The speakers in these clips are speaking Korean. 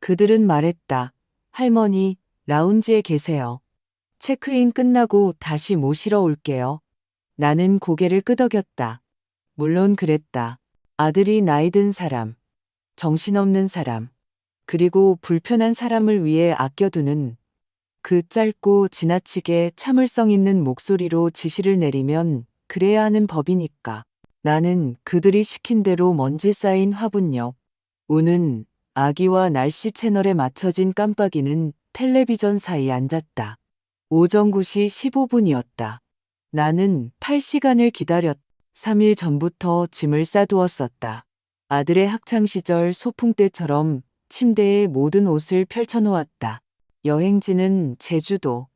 그들은 말했다. 할머니, 라운지에 계세요. 체크인 끝나고 다시 모시러 올게요. 나는 고개를 끄덕였다. 물론 그랬다. 아들이 나이 든 사람, 정신없는 사람, 그리고 불편한 사람을 위해 아껴두는 그 짧고 지나치게 참을성 있는 목소리로 지시를 내리면 그래야 하는 법이니까. 나는 그들이 시킨 대로 먼지 쌓인 화분 옆, 우는 아기와 날씨 채널에 맞춰진 깜빡이는 텔레비전 사이에 앉았다. 오전 9시 15분이었다. 나는 8시간을 기다렸다. 3일 전부터 짐을 싸두었었다. 아들의 학창시절 소풍 때처럼 침대에 모든 옷을 펼쳐놓았다. 여행지는 제주도.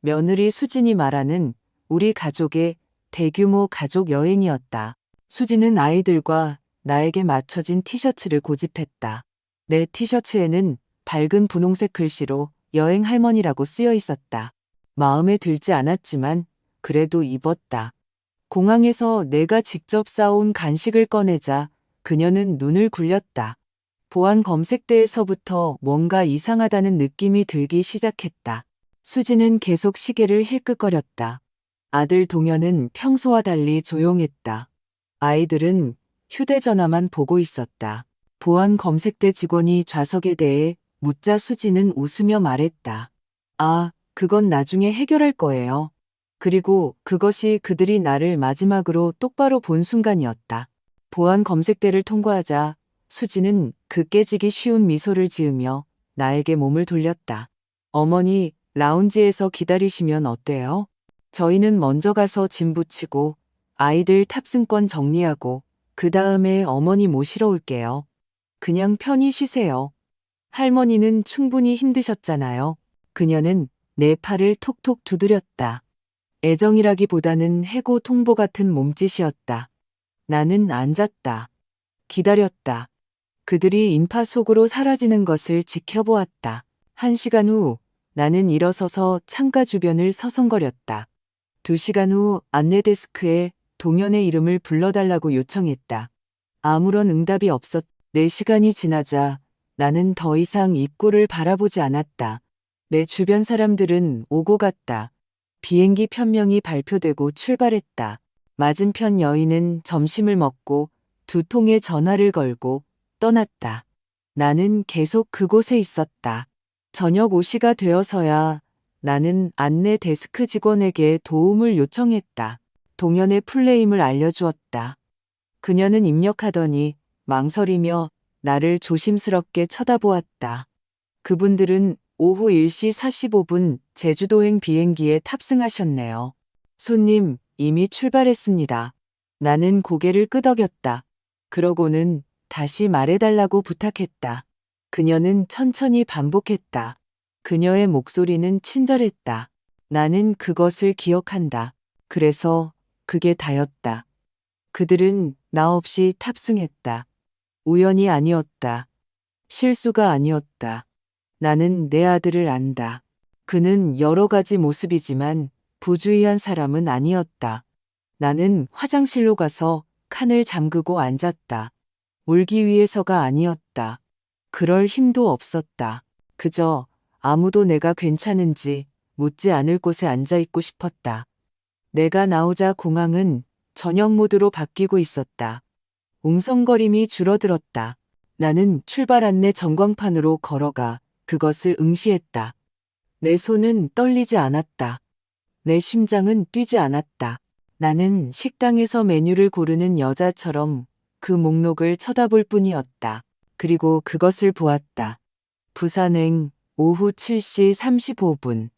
며느리 수진이 말하는 우리 가족의 대규모 가족 여행이었다. 수진은 아이들과 나에게 맞춰진 티셔츠를 고집했다. 내 티셔츠에는 밝은 분홍색 글씨로 여행 할머니라고 쓰여 있었다. 마음에 들지 않았지만 그래도 입었다. 공항에서 내가 직접 싸온 간식을 꺼내자 그녀는 눈을 굴렸다. 보안 검색대에서부터 뭔가 이상하다는 느낌이 들기 시작했다. 수지는 계속 시계를 힐끗거렸다. 아들 동현은 평소와 달리 조용했다. 아이들은 휴대전화만 보고 있었다. 보안 검색대 직원이 좌석에 대해 묻자 수지는 웃으며 말했다. 아, 그건 나중에 해결할 거예요. 그리고 그것이 그들이 나를 마지막으로 똑바로 본 순간이었다. 보안 검색대를 통과하자 수지는 그 깨지기 쉬운 미소를 지으며 나에게 몸을 돌렸다. 어머니, 라운지에서 기다리시면 어때요? 저희는 먼저 가서 짐 붙이고 아이들 탑승권 정리하고 그 다음에 어머니 모시러 올게요. 그냥 편히 쉬세요. 할머니는 충분히 힘드셨잖아요. 그녀는 내 팔을 톡톡 두드렸다. 애정이라기보다는 해고 통보 같은 몸짓이었다. 나는 앉았다. 기다렸다. 그들이 인파 속으로 사라지는 것을 지켜보았다. 1시간 후 나는 일어서서 창가 주변을 서성거렸다. 2시간 후 안내 데스크에 동현의 이름을 불러달라고 요청했다. 아무런 응답이 없었. 4시간이 지나자 나는 더 이상 입구를 바라보지 않았다. 내 주변 사람들은 오고 갔다. 비행기 편명이 발표되고 출발했다. 맞은편 여인은 점심을 먹고 2통의 전화를 걸고 떠났다. 나는 계속 그곳에 있었다. 저녁 5시가 되어서야 나는 안내 데스크 직원에게 도움을 요청했다. 동현의 풀네임을 알려주었다. 그녀는 입력하더니 망설이며 나를 조심스럽게 쳐다보았다. 그분들은 오후 1시 45분 제주도행 비행기에 탑승하셨네요. 손님, 이미 출발했습니다. 나는 고개를 끄덕였다. 그러고는 다시 말해달라고 부탁했다. 그녀는 천천히 반복했다. 그녀의 목소리는 친절했다. 나는 그것을 기억한다. 그래서 그게 다였다. 그들은 나 없이 탑승했다. 우연이 아니었다. 실수가 아니었다. 나는 내 아들을 안다. 그는 여러 가지 모습이지만 부주의한 사람은 아니었다. 나는 화장실로 가서 칸을 잠그고 앉았다. 울기 위해서가 아니었다. 그럴 힘도 없었다. 그저 아무도 내가 괜찮은지 묻지 않을 곳에 앉아있고 싶었다. 내가 나오자 공항은 저녁 모드로 바뀌고 있었다. 웅성거림이 줄어들었다. 나는 출발 안내 전광판으로 걸어가 그것을 응시했다. 내 손은 떨리지 않았다. 내 심장은 뛰지 않았다. 나는 식당에서 메뉴를 고르는 여자처럼 그 목록을 쳐다볼 뿐이었다. 그리고 그것을 보았다. 부산행 오후 7시 35분.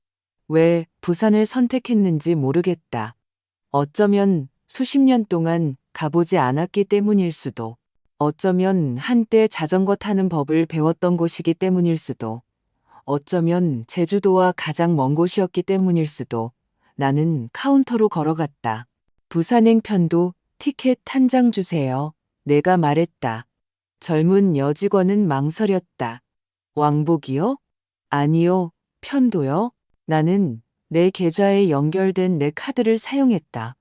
왜 부산을 선택했는지 모르겠다. 어쩌면 수십 년 동안 가보지 않았기 때문일 수도. 어쩌면 한때 자전거 타는 법을 배웠던 곳이기 때문일 수도. 어쩌면 제주도와 가장 먼 곳이었기 때문일 수도. 나는 카운터로 걸어갔다. 부산행 편도 티켓 한 장 주세요. 내가 말했다. 젊은 여직원은 망설였다. 왕복이요? 아니요, 편도요? 나는 내 계좌에 연결된 내 카드를 사용했다.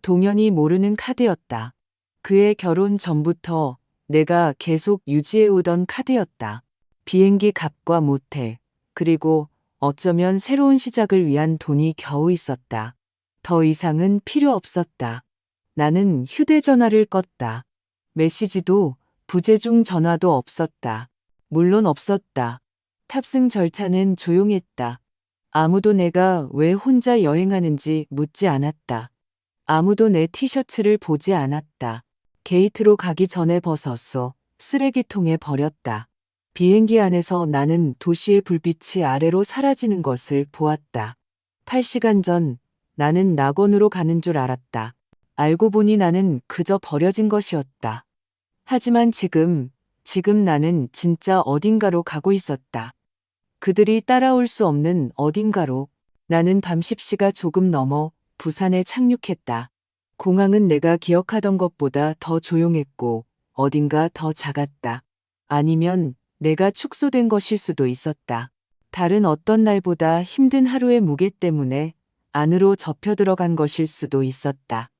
동현이 모르는 카드였다. 그의 결혼 전부터 내가 계속 유지해오던 카드였다. 비행기 값과 모텔, 그리고 어쩌면 새로운 시작을 위한 돈이 겨우 있었다. 더 이상은 필요 없었다. 나는 휴대전화를 껐다. 메시지도 부재중 전화도 없었다. 물론 없었다. 탑승 절차는 조용했다. 아무도 내가 왜 혼자 여행하는지 묻지 않았다. 아무도 내 티셔츠를 보지 않았다. 게이트로 가기 전에 벗었어. 쓰레기통에 버렸다. 비행기 안에서 나는 도시의 불빛이 아래로 사라지는 것을 보았다. 8시간 전 나는 낙원으로 가는 줄 알았다. 알고 보니 나는 그저 버려진 것이었다. 하지만 지금 나는 진짜 어딘가로 가고 있었다. 그들이 따라올 수 없는 어딘가로. 나는 밤 10시가 조금 넘어 부산에 착륙했다. 공항은 내가 기억하던 것보다 더 조용했고 어딘가 더 작았다. 아니면 내가 축소된 것일 수도 있었다. 다른 어떤 날보다 힘든 하루의 무게 때문에 안으로 접혀 들어간 것일 수도 있었다.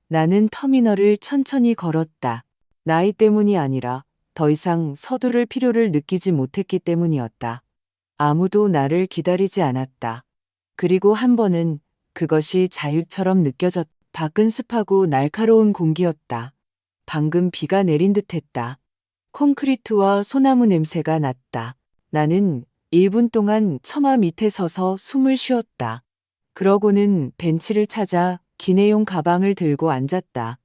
나는 터미널을 천천히 걸었다. 나이 때문이 아니라 더 이상 서두를 필요를 느끼지 못했기 때문이었다. 아무도 나를 기다리지 않았다. 그리고 한 번은 그것이 자유처럼 느껴졌다. 밖은 습하고 날카로운 공기였다. 방금 비가 내린 듯했다. 콘크리트와 소나무 냄새가 났다. 나는 1분 동안 처마 밑에 서서 숨을 쉬었다. 그러고는 벤치를 찾아 기내용 가방을 들고 앉았다.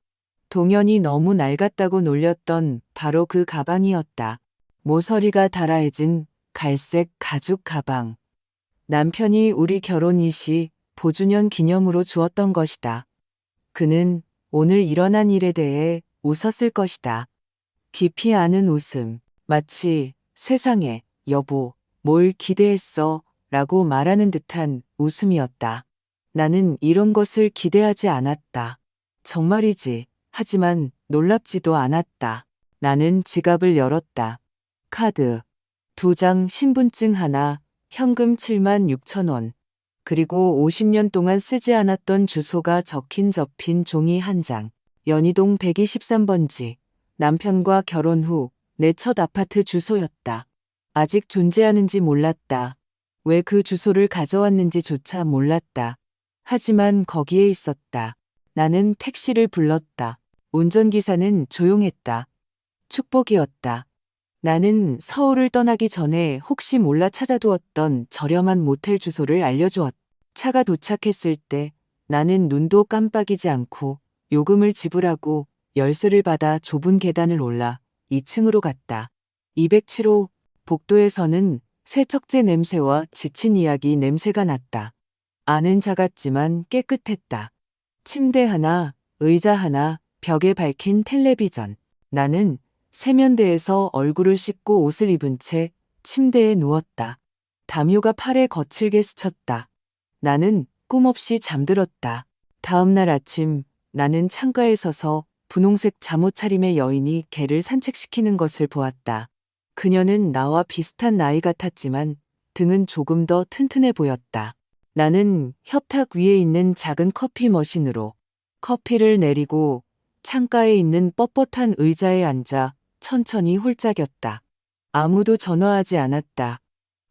동현이 너무 낡았다고 놀렸던 바로 그 가방이었다. 모서리가 달아해진 갈색 가죽 가방. 남편이 우리 결혼 시 보주년 기념으로 주었던 것이다. 그는 오늘 일어난 일에 대해 웃었을 것이다. 깊이 아는 웃음. 마치 세상에 여보 뭘 기대했어 라고 말하는 듯한 웃음이었다. 나는 이런 것을 기대하지 않았다. 정말이지. 하지만 놀랍지도 않았다. 나는 지갑을 열었다. 카드 2장, 신분증 하나, 현금 7만 6천 원. 그리고 50년 동안 쓰지 않았던 주소가 접힌 종이 한 장. 연희동 123번지. 남편과 결혼 후 내 첫 아파트 주소였다. 아직 존재하는지 몰랐다. 왜 그 주소를 가져왔는지조차 몰랐다. 하지만 거기에 있었다. 나는 택시를 불렀다. 운전기사는 조용했다. 축복이었다. 나는 서울을 떠나기 전에 혹시 몰라 찾아두었던 저렴한 모텔 주소를 알려주었다. 차가 도착했을 때 나는 눈도 깜빡이지 않고 요금을 지불하고 열쇠를 받아 좁은 계단을 올라 2층으로 갔다. 207호 복도에서는 세척제 냄새와 지친 이야기 냄새가 났다. 안은 작았지만 깨끗했다. 침대 하나, 의자 하나, 벽에 밝힌 텔레비전. 나는 세면대에서 얼굴을 씻고 옷을 입은 채 침대에 누웠다. 담요가 팔에 거칠게 스쳤다. 나는 꿈없이 잠들었다. 다음 날 아침 나는 창가에 서서 분홍색 잠옷 차림의 여인이 개를 산책시키는 것을 보았다. 그녀는 나와 비슷한 나이 같았지만 등은 조금 더 튼튼해 보였다. 나는 협탁 위에 있는 작은 커피 머신으로 커피를 내리고 창가에 있는 뻣뻣한 의자에 앉아 천천히 홀짝였다. 아무도 전화하지 않았다.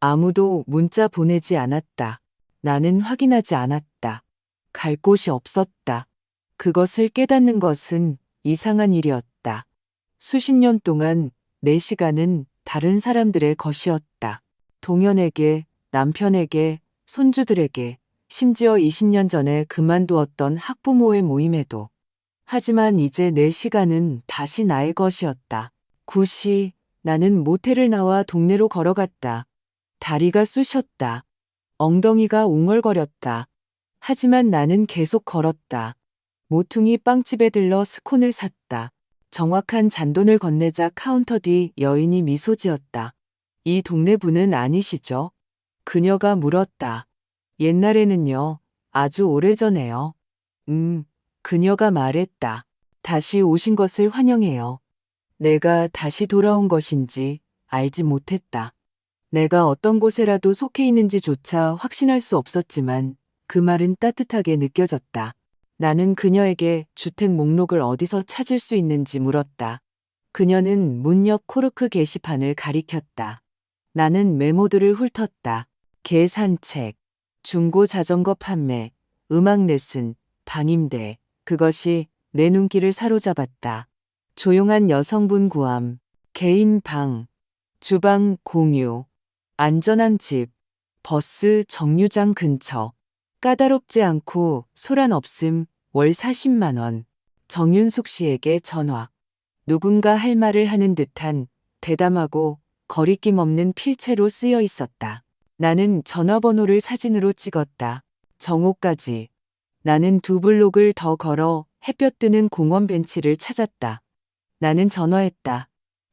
아무도 문자 보내지 않았다. 나는 확인하지 않았다. 갈 곳이 없었다. 그것을 깨닫는 것은 이상한 일이었다. 수십 년 동안 내 시간은 다른 사람들의 것이었다. 동현에게, 남편에게, 손주들에게, 심지어 20년 전에 그만두었던 학부모의 모임에도. 하지만 이제 내 시간은 다시 나의 것이었다. 9시 나는 모텔을 나와 동네로 걸어갔다. 다리가 쑤셨다. 엉덩이가 웅얼거렸다. 하지만 나는 계속 걸었다. 모퉁이 빵집에 들러 스콘을 샀다. 정확한 잔돈을 건네자 카운터 뒤 여인이 미소 지었다. 이 동네 분은 아니시죠? 그녀가 물었다. 옛날에는요. 아주 오래전에요. 그녀가 말했다. 다시 오신 것을 환영해요. 내가 다시 돌아온 것인지 알지 못했다. 내가 어떤 곳에라도 속해 있는지조차 확신할 수 없었지만 그 말은 따뜻하게 느껴졌다. 나는 그녀에게 주택 목록을 어디서 찾을 수 있는지 물었다. 그녀는 문 옆 코르크 게시판을 가리켰다. 나는 메모들을 훑었다. 개 산책, 중고 자전거 판매, 음악 레슨, 방임대. 그것이 내 눈길을 사로잡았다. 조용한 여성분 구함, 개인 방, 주방 공유, 안전한 집, 버스 정류장 근처. 까다롭지 않고 소란 없음, 월 40만 원. 정윤숙 씨에게 전화. 누군가 할 말을 하는 듯한 대담하고 거리낌 없는 필체로 쓰여 있었다. 나는 전화번호를 사진으로 찍었다. 정오까지. 나는 2블록을 더 걸어 햇볕 드는 공원 벤치를 찾았다. 나는 전화했다.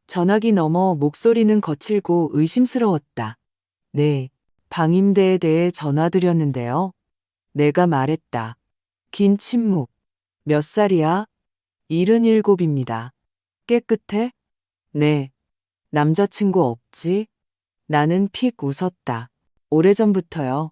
전화기 너머 목소리는 거칠고 의심스러웠다. 네, 방임대에 대해 전화드렸는데요. 내가 말했다. 긴 침묵. 몇 살이야? 77입니다. 깨끗해? 네. 남자친구 없지? 나는 픽 웃었다. 오래전부터요.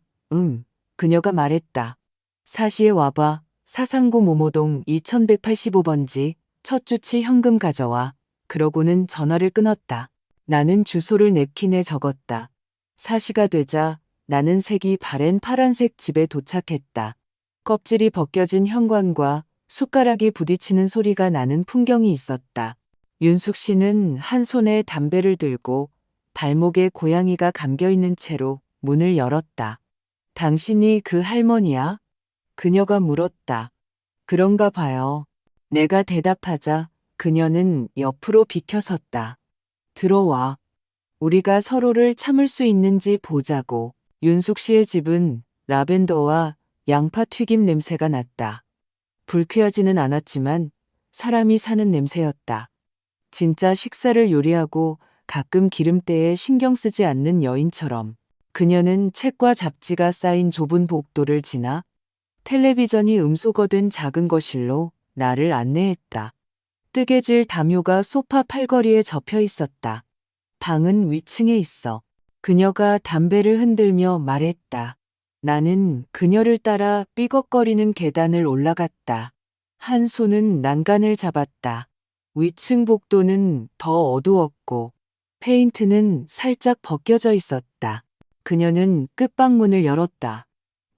그녀가 말했다. 사시에 와봐. 사상구 모모동 2185번지 첫 주치 현금 가져와. 그러고는 전화를 끊었다. 나는 주소를 냅킨에 적었다. 사시가 되자 나는 색이 바랜 파란색 집에 도착했다. 껍질이 벗겨진 현관과 숟가락이 부딪히는 소리가 나는 풍경이 있었다. 윤숙 씨는 한 손에 담배를 들고 발목에 고양이가 감겨있는 채로 문을 열었다. 당신이 그 할머니야? 그녀가 물었다. 그런가 봐요. 내가 대답하자 그녀는 옆으로 비켜섰다. 들어와. 우리가 서로를 참을 수 있는지 보자고. 윤숙 씨의 집은 라벤더와 양파 튀김 냄새가 났다. 불쾌하지는 않았지만 사람이 사는 냄새였다. 진짜 식사를 요리하고 가끔 기름때에 신경 쓰지 않는 여인처럼. 그녀는 책과 잡지가 쌓인 좁은 복도를 지나 텔레비전이 음소거된 작은 거실로 나를 안내했다. 뜨개질 담요가 소파 팔걸이에 접혀 있었다. 방은 위층에 있어. 그녀가 담배를 흔들며 말했다. 나는 그녀를 따라 삐걱거리는 계단을 올라갔다. 한 손은 난간을 잡았다. 위층 복도는 더 어두웠고 페인트는 살짝 벗겨져 있었다. 그녀는 끝방문을 열었다.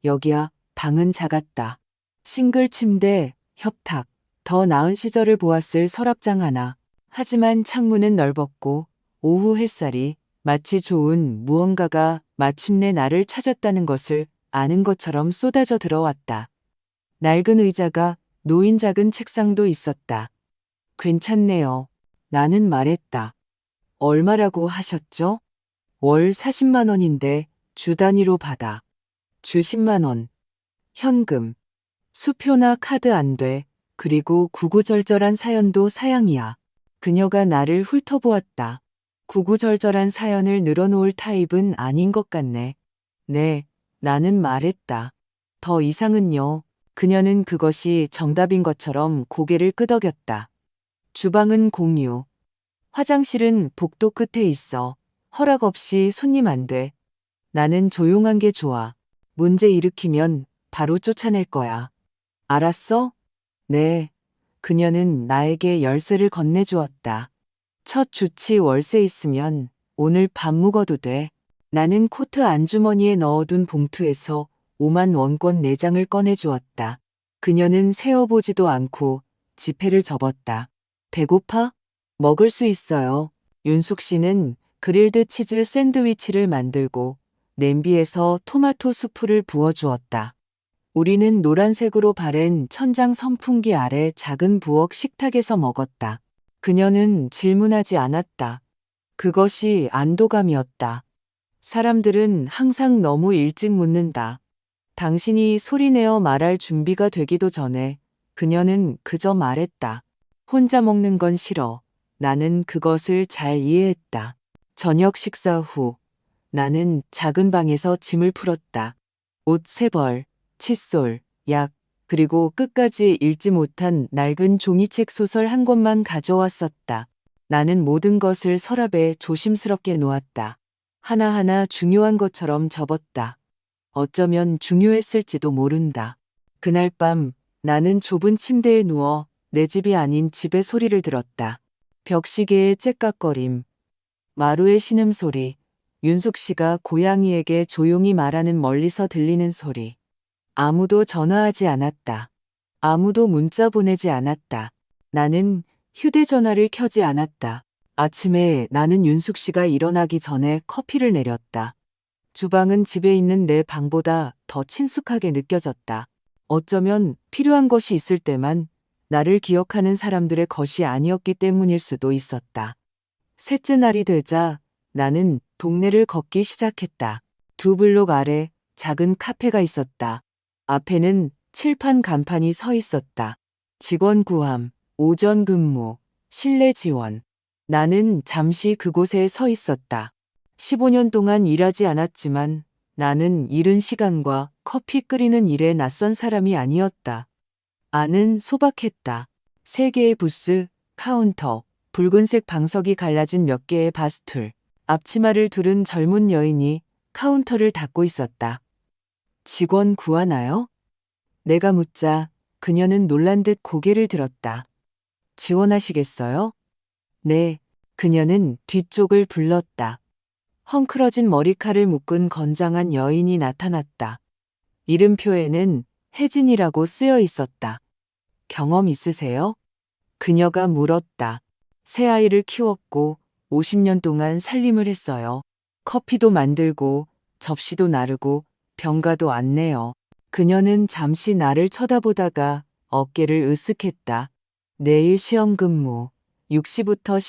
여기야. 방은 작았다. 싱글 침대, 협탁, 더 나은 시절을 보았을 서랍장 하나. 하지만 창문은 넓었고 오후 햇살이 마치 좋은 무언가가 마침내 나를 찾았다는 것을 아는 것처럼 쏟아져 들어왔다. 낡은 의자가 놓인 작은 책상도 있었다. 괜찮네요. 나는 말했다. 얼마라고 하셨죠? 월 40만 원인데 주 단위로 받아. 주 10만 원. 현금. 수표나 카드 안 돼. 그리고 구구절절한 사연도 사양이야. 그녀가 나를 훑어보았다. 구구절절한 사연을 늘어놓을 타입은 아닌 것 같네. 네, 나는 말했다. 더 이상은요. 그녀는 그것이 정답인 것처럼 고개를 끄덕였다. 주방은 공유. 화장실은 복도 끝에 있어. 허락 없이 손님 안 돼. 나는 조용한 게 좋아. 문제 일으키면 바로 쫓아낼 거야. 알았어? 네. 그녀는 나에게 열쇠를 건네주었다. 첫 주치 월세 있으면 오늘 밥 묵어도 돼. 나는 코트 안주머니에 넣어둔 봉투에서 5만 원권 4장을 꺼내주었다. 그녀는 세어보지도 않고 지폐를 접었다. 배고파? 먹을 수 있어요. 윤숙 씨는 그릴드 치즈 샌드위치를 만들고 냄비에서 토마토 수프를 부어주었다. 우리는 노란색으로 바랜 천장 선풍기 아래 작은 부엌 식탁에서 먹었다. 그녀는 질문하지 않았다. 그것이 안도감이었다. 사람들은 항상 너무 일찍 묻는다. 당신이 소리내어 말할 준비가 되기도 전에 그녀는 그저 말했다. 혼자 먹는 건 싫어. 나는 그것을 잘 이해했다. 저녁 식사 후 나는 작은 방에서 짐을 풀었다. 옷 3벌, 칫솔, 약, 그리고 끝까지 읽지 못한 낡은 종이책 소설 한 권만 가져왔었다. 나는 모든 것을 서랍에 조심스럽게 놓았다. 하나하나 중요한 것처럼 접었다. 어쩌면 중요했을지도 모른다. 그날 밤 나는 좁은 침대에 누워 내 집이 아닌 집의 소리를 들었다. 벽시계의 째깍거림, 마루의 신음소리, 윤숙 씨가 고양이에게 조용히 말하는 멀리서 들리는 소리. 아무도 전화하지 않았다. 아무도 문자 보내지 않았다. 나는 휴대전화를 켜지 않았다. 아침에 나는 윤숙 씨가 일어나기 전에 커피를 내렸다. 주방은 집에 있는 내 방보다 더 친숙하게 느껴졌다. 어쩌면 필요한 것이 있을 때만 나를 기억하는 사람들의 것이 아니었기 때문일 수도 있었다. 셋째 날이 되자 나는 동네를 걷기 시작했다. 두 블록 아래 작은 카페가 있었다. 앞에는 칠판 간판이 서 있었다. 직원 구함, 오전 근무, 실내 지원. 나는 잠시 그곳에 서 있었다. 15년 동안 일하지 않았지만 나는 일은 시간과 커피 끓이는 일에 낯선 사람이 아니었다. 안은 소박했다. 3개의 부스, 카운터, 붉은색 방석이 갈라진 몇 개의 바스툴, 앞치마를 두른 젊은 여인이 카운터를 닦고 있었다. 직원 구하나요? 내가 묻자 그녀는 놀란 듯 고개를 들었다. 지원하시겠어요? 네, 그녀는 뒤쪽을 불렀다. 헝클어진 머리칼을 묶은 건장한 여인이 나타났다. 이름표에는 혜진이라고 쓰여 있었다. 경험 있으세요? 그녀가 물었다. 새 아이를 키웠고 50년 동안 살림을 했어요. 커피도 만들고 접시도 나르고 병가도 안내요. 그녀는 잠시 나를 쳐다보다가 어깨를 으쓱했다. 내일 시험 근무, 6시부터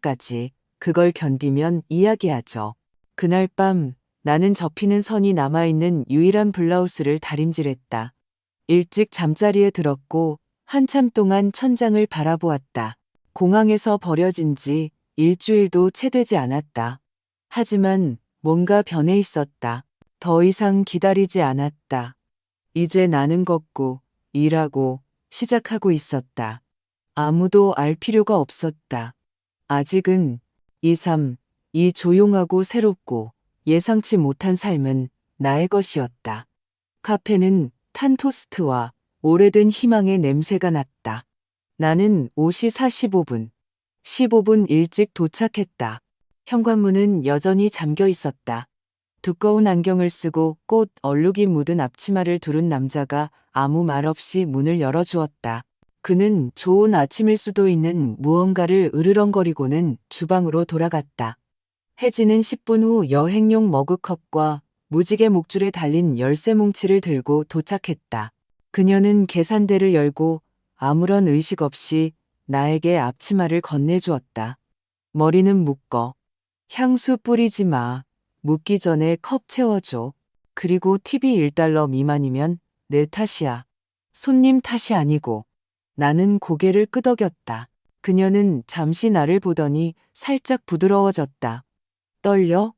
11시까지 그걸 견디면 이야기하죠. 그날 밤 나는 접히는 선이 남아있는 유일한 블라우스를 다림질했다. 일찍 잠자리에 들었고 한참 동안 천장을 바라보았다. 공항에서 버려진 지 일주일도 채 되지 않았다. 하지만 뭔가 변해 있었다. 더 이상 기다리지 않았다. 이제 나는 걷고 일하고 시작하고 있었다. 아무도 알 필요가 없었다. 아직은 이 조용하고 새롭고 예상치 못한 삶은 나의 것이었다. 카페는 탄 토스트와 오래된 희망의 냄새가 났다. 나는 5시 45분, 15분 일찍 도착했다. 현관문은 여전히 잠겨 있었다. 두꺼운 안경을 쓰고 꽃 얼룩이 묻은 앞치마를 두른 남자가 아무 말 없이 문을 열어주었다. 그는 좋은 아침일 수도 있는 무언가를 으르렁거리고는 주방으로 돌아갔다. 혜진은 10분 후 여행용 머그컵과 무지개 목줄에 달린 열쇠 뭉치를 들고 도착했다. 그녀는 계산대를 열고 아무런 의식 없이 나에게 앞치마를 건네주었다. 머리는 묶어. 향수 뿌리지 마. 묻기 전에 컵 채워줘. 그리고 팁이 1달러 미만이면 내 탓이야. 손님 탓이 아니고. 나는 고개를 끄덕였다. 그녀는 잠시 나를 보더니 살짝 부드러워졌다. 떨려?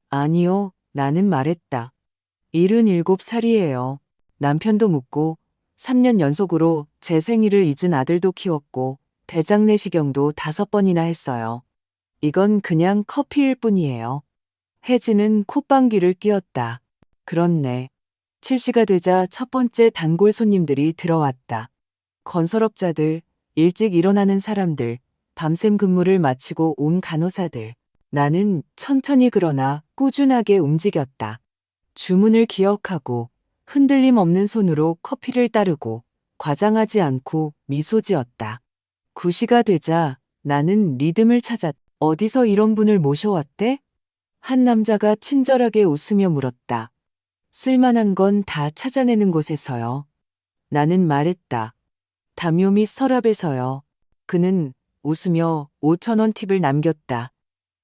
아니요, 나는 말했다. 77살이에요. 남편도 묻고 3년 연속으로 제 생일을 잊은 아들도 키웠고 대장내시경도 5번이나 했어요. 이건 그냥 커피일 뿐이에요. 혜진은 콧방귀를 뀌었다. 그렇네. 7시가 되자 첫 번째 단골 손님들이 들어왔다. 건설업자들, 일찍 일어나는 사람들, 밤샘 근무를 마치고 온 간호사들. 나는 천천히 그러나 꾸준하게 움직였다. 주문을 기억하고 흔들림 없는 손으로 커피를 따르고 과장하지 않고 미소 지었다. 9시가 되자 나는 리듬을 찾았다. 어디서 이런 분을 모셔왔대? 한 남자가 친절하게 웃으며 물었다. 쓸만한 건 다 찾아내는 곳에서요. 나는 말했다. 담요 및 서랍에서요. 그는 웃으며 5,000원 팁을 남겼다.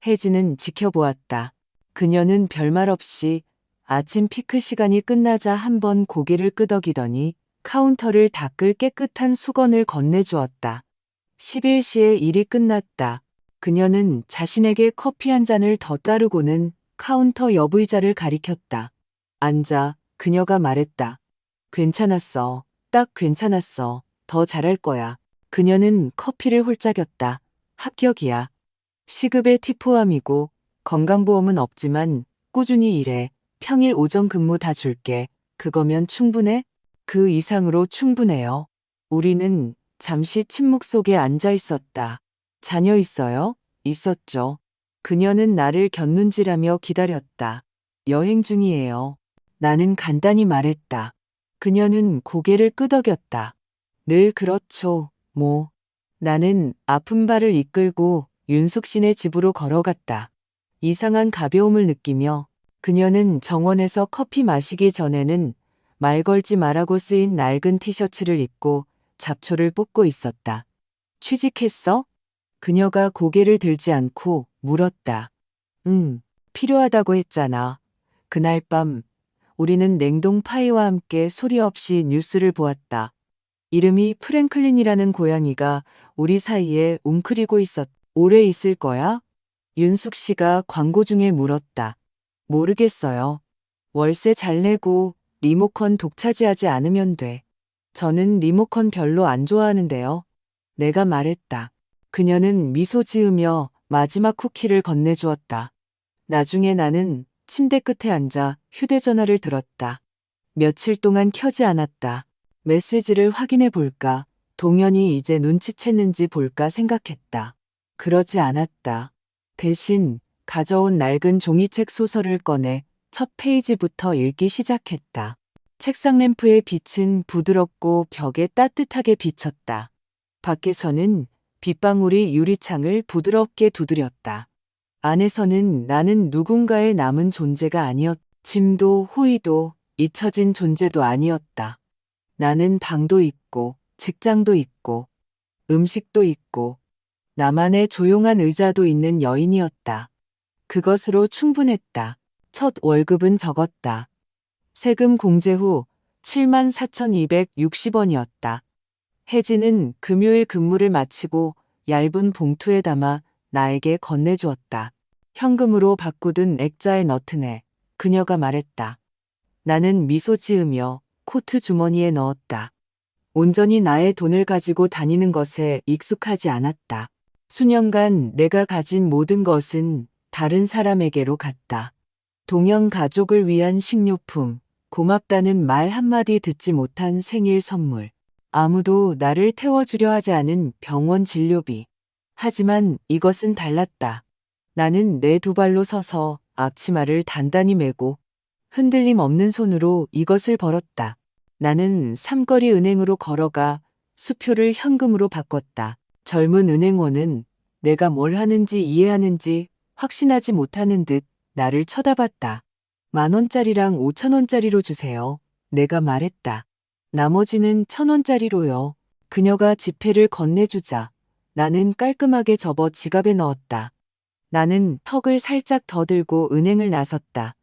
혜진은 지켜보았다. 그녀는 별말 없이 아침 피크 시간이 끝나자 한번 고개를 끄덕이더니 카운터를 닦을 깨끗한 수건을 건네주었다. 11시에 일이 끝났다. 그녀는 자신에게 커피 한 잔을 더 따르고는 카운터 옆의자를 가리켰다. 앉아, 그녀가 말했다. 괜찮았어. 딱 괜찮았어. 더 잘할 거야. 그녀는 커피를 홀짝였다. 합격이야. 시급에 팁 포함이고 건강보험은 없지만 꾸준히 일해. 평일 오전 근무 다 줄게. 그거면 충분해? 그 이상으로 충분해요. 우리는 잠시 침묵 속에 앉아 있었다. 자녀 있어요? 있었죠. 그녀는 나를 곁눈질하며 기다렸다. 여행 중이에요. 나는 간단히 말했다. 그녀는 고개를 끄덕였다. 늘 그렇죠, 뭐. 나는 아픈 발을 이끌고 윤숙 씨네 집으로 걸어갔다. 이상한 가벼움을 느끼며 그녀는 정원에서 커피 마시기 전에는 말 걸지 말라고 쓰인 낡은 티셔츠를 입고 잡초를 뽑고 있었다. 취직했어? 그녀가 고개를 들지 않고 물었다. 응, 필요하다고 했잖아. 그날 밤 우리는 냉동 파이와 함께 소리 없이 뉴스를 보았다. 이름이 프랭클린이라는 고양이가 우리 사이에 웅크리고 오래 있을 거야? 윤숙 씨가 광고 중에 물었다. 모르겠어요. 월세 잘 내고 리모컨 독차지하지 않으면 돼. 저는 리모컨 별로 안 좋아하는데요. 내가 말했다. 그녀는 미소 지으며 마지막 쿠키를 건네주었다. 나중에 나는 침대 끝에 앉아 휴대전화를 들었다. 며칠 동안 켜지 않았다. 메시지를 확인해 볼까, 동현이 이제 눈치챘는지 볼까 생각했다. 그러지 않았다. 대신 가져온 낡은 종이책 소설을 꺼내 첫 페이지부터 읽기 시작했다. 책상 램프의 빛은 부드럽고 벽에 따뜻하게 비쳤다. 밖에서는 빗방울이 유리창을 부드럽게 두드렸다. 안에서는 나는 누군가의 남은 존재가 짐도 호의도 잊혀진 존재도 아니었다. 나는 방도 있고 직장도 있고 음식도 있고 나만의 조용한 의자도 있는 여인이었다. 그것으로 충분했다. 첫 월급은 적었다. 세금 공제 후 74,260원이었다. 혜진은 금요일 근무를 마치고 얇은 봉투에 담아 나에게 건네주었다. 현금으로 바꾸든 액자에 넣드네. 그녀가 말했다. 나는 미소 지으며 코트 주머니에 넣었다. 온전히 나의 돈을 가지고 다니는 것에 익숙하지 않았다. 수년간 내가 가진 모든 것은 다른 사람에게로 갔다. 동영 가족을 위한 식료품, 고맙다는 말 한마디 듣지 못한 생일 선물, 아무도 나를 태워주려 하지 않은 병원 진료비. 하지만 이것은 달랐다. 나는 내 두 발로 서서 앞치마를 단단히 메고 흔들림 없는 손으로 이것을 벌었다. 나는 삼거리 은행으로 걸어가 수표를 현금으로 바꿨다. 젊은 은행원은 내가 뭘 하는지 이해하는지 확신하지 못하는 듯 나를 쳐다봤다. 10,000원짜리랑 5,000원짜리로 주세요. 내가 말했다. 나머지는 1,000원짜리로요. 그녀가 지폐를 건네주자 나는 깔끔하게 접어 지갑에 넣었다. 나는 턱을 살짝 더 들고 은행을 나섰다.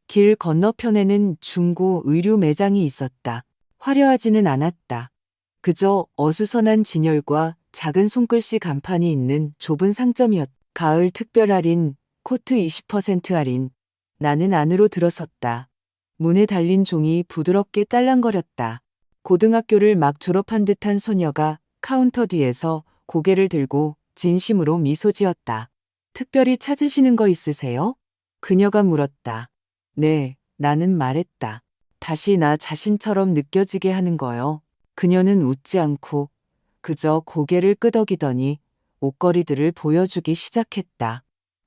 길 건너편에는 중고 의류 매장이 있었다. 화려하지는 않았다. 그저 어수선한 진열과 작은 손글씨 간판이 있는 좁은 상점이었다. 가을 특별 할인, 코트 20% 할인. 나는 안으로 들어섰다. 문에 달린 종이 부드럽게 딸랑거렸다. 고등학교를 막 졸업한 듯한 소녀가 카운터 뒤에서 고개를 들고 진심으로 미소 지었다. 특별히 찾으시는 거 있으세요? 그녀가 물었다. 네, 나는 말했다. 다시 나 자신처럼 느껴지게 하는 거요. 그녀는 웃지 않고 그저 고개를 끄덕이더니 옷걸이들을 보여주기 시작했다.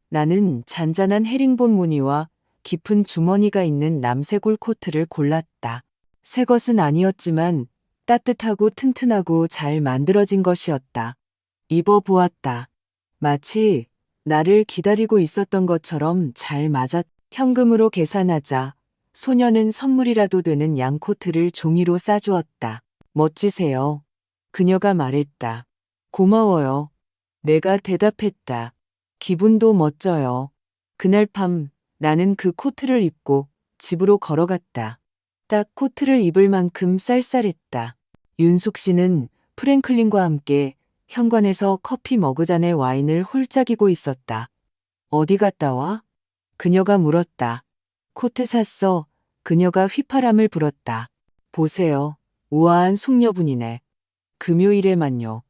나는 잔잔한 헤링본 무늬와 깊은 주머니가 있는 남색올 코트를 골랐다. 새 것은 아니었지만 따뜻하고 튼튼하고 잘 만들어진 것이었다. 입어보았다. 마치 나를 기다리고 있었던 것처럼 잘 맞았다. 현금으로 계산하자 소녀는 선물이라도 되는 양코트를 종이로 싸주었다. 멋지세요. 그녀가 말했다. 고마워요. 내가 대답했다. 기분도 멋져요. 그날 밤 나는 그 코트를 입고 집으로 걸어갔다. 딱 코트를 입을 만큼 쌀쌀했다. 윤숙 씨는 프랭클린과 함께 현관에서 커피 머그잔에 와인을 홀짝이고 있었다. 어디 갔다 와? 그녀가 물었다. 코트 샀어. 그녀가 휘파람을 불었다. 보세요. 우아한 숙녀분이네. 금요일에만요.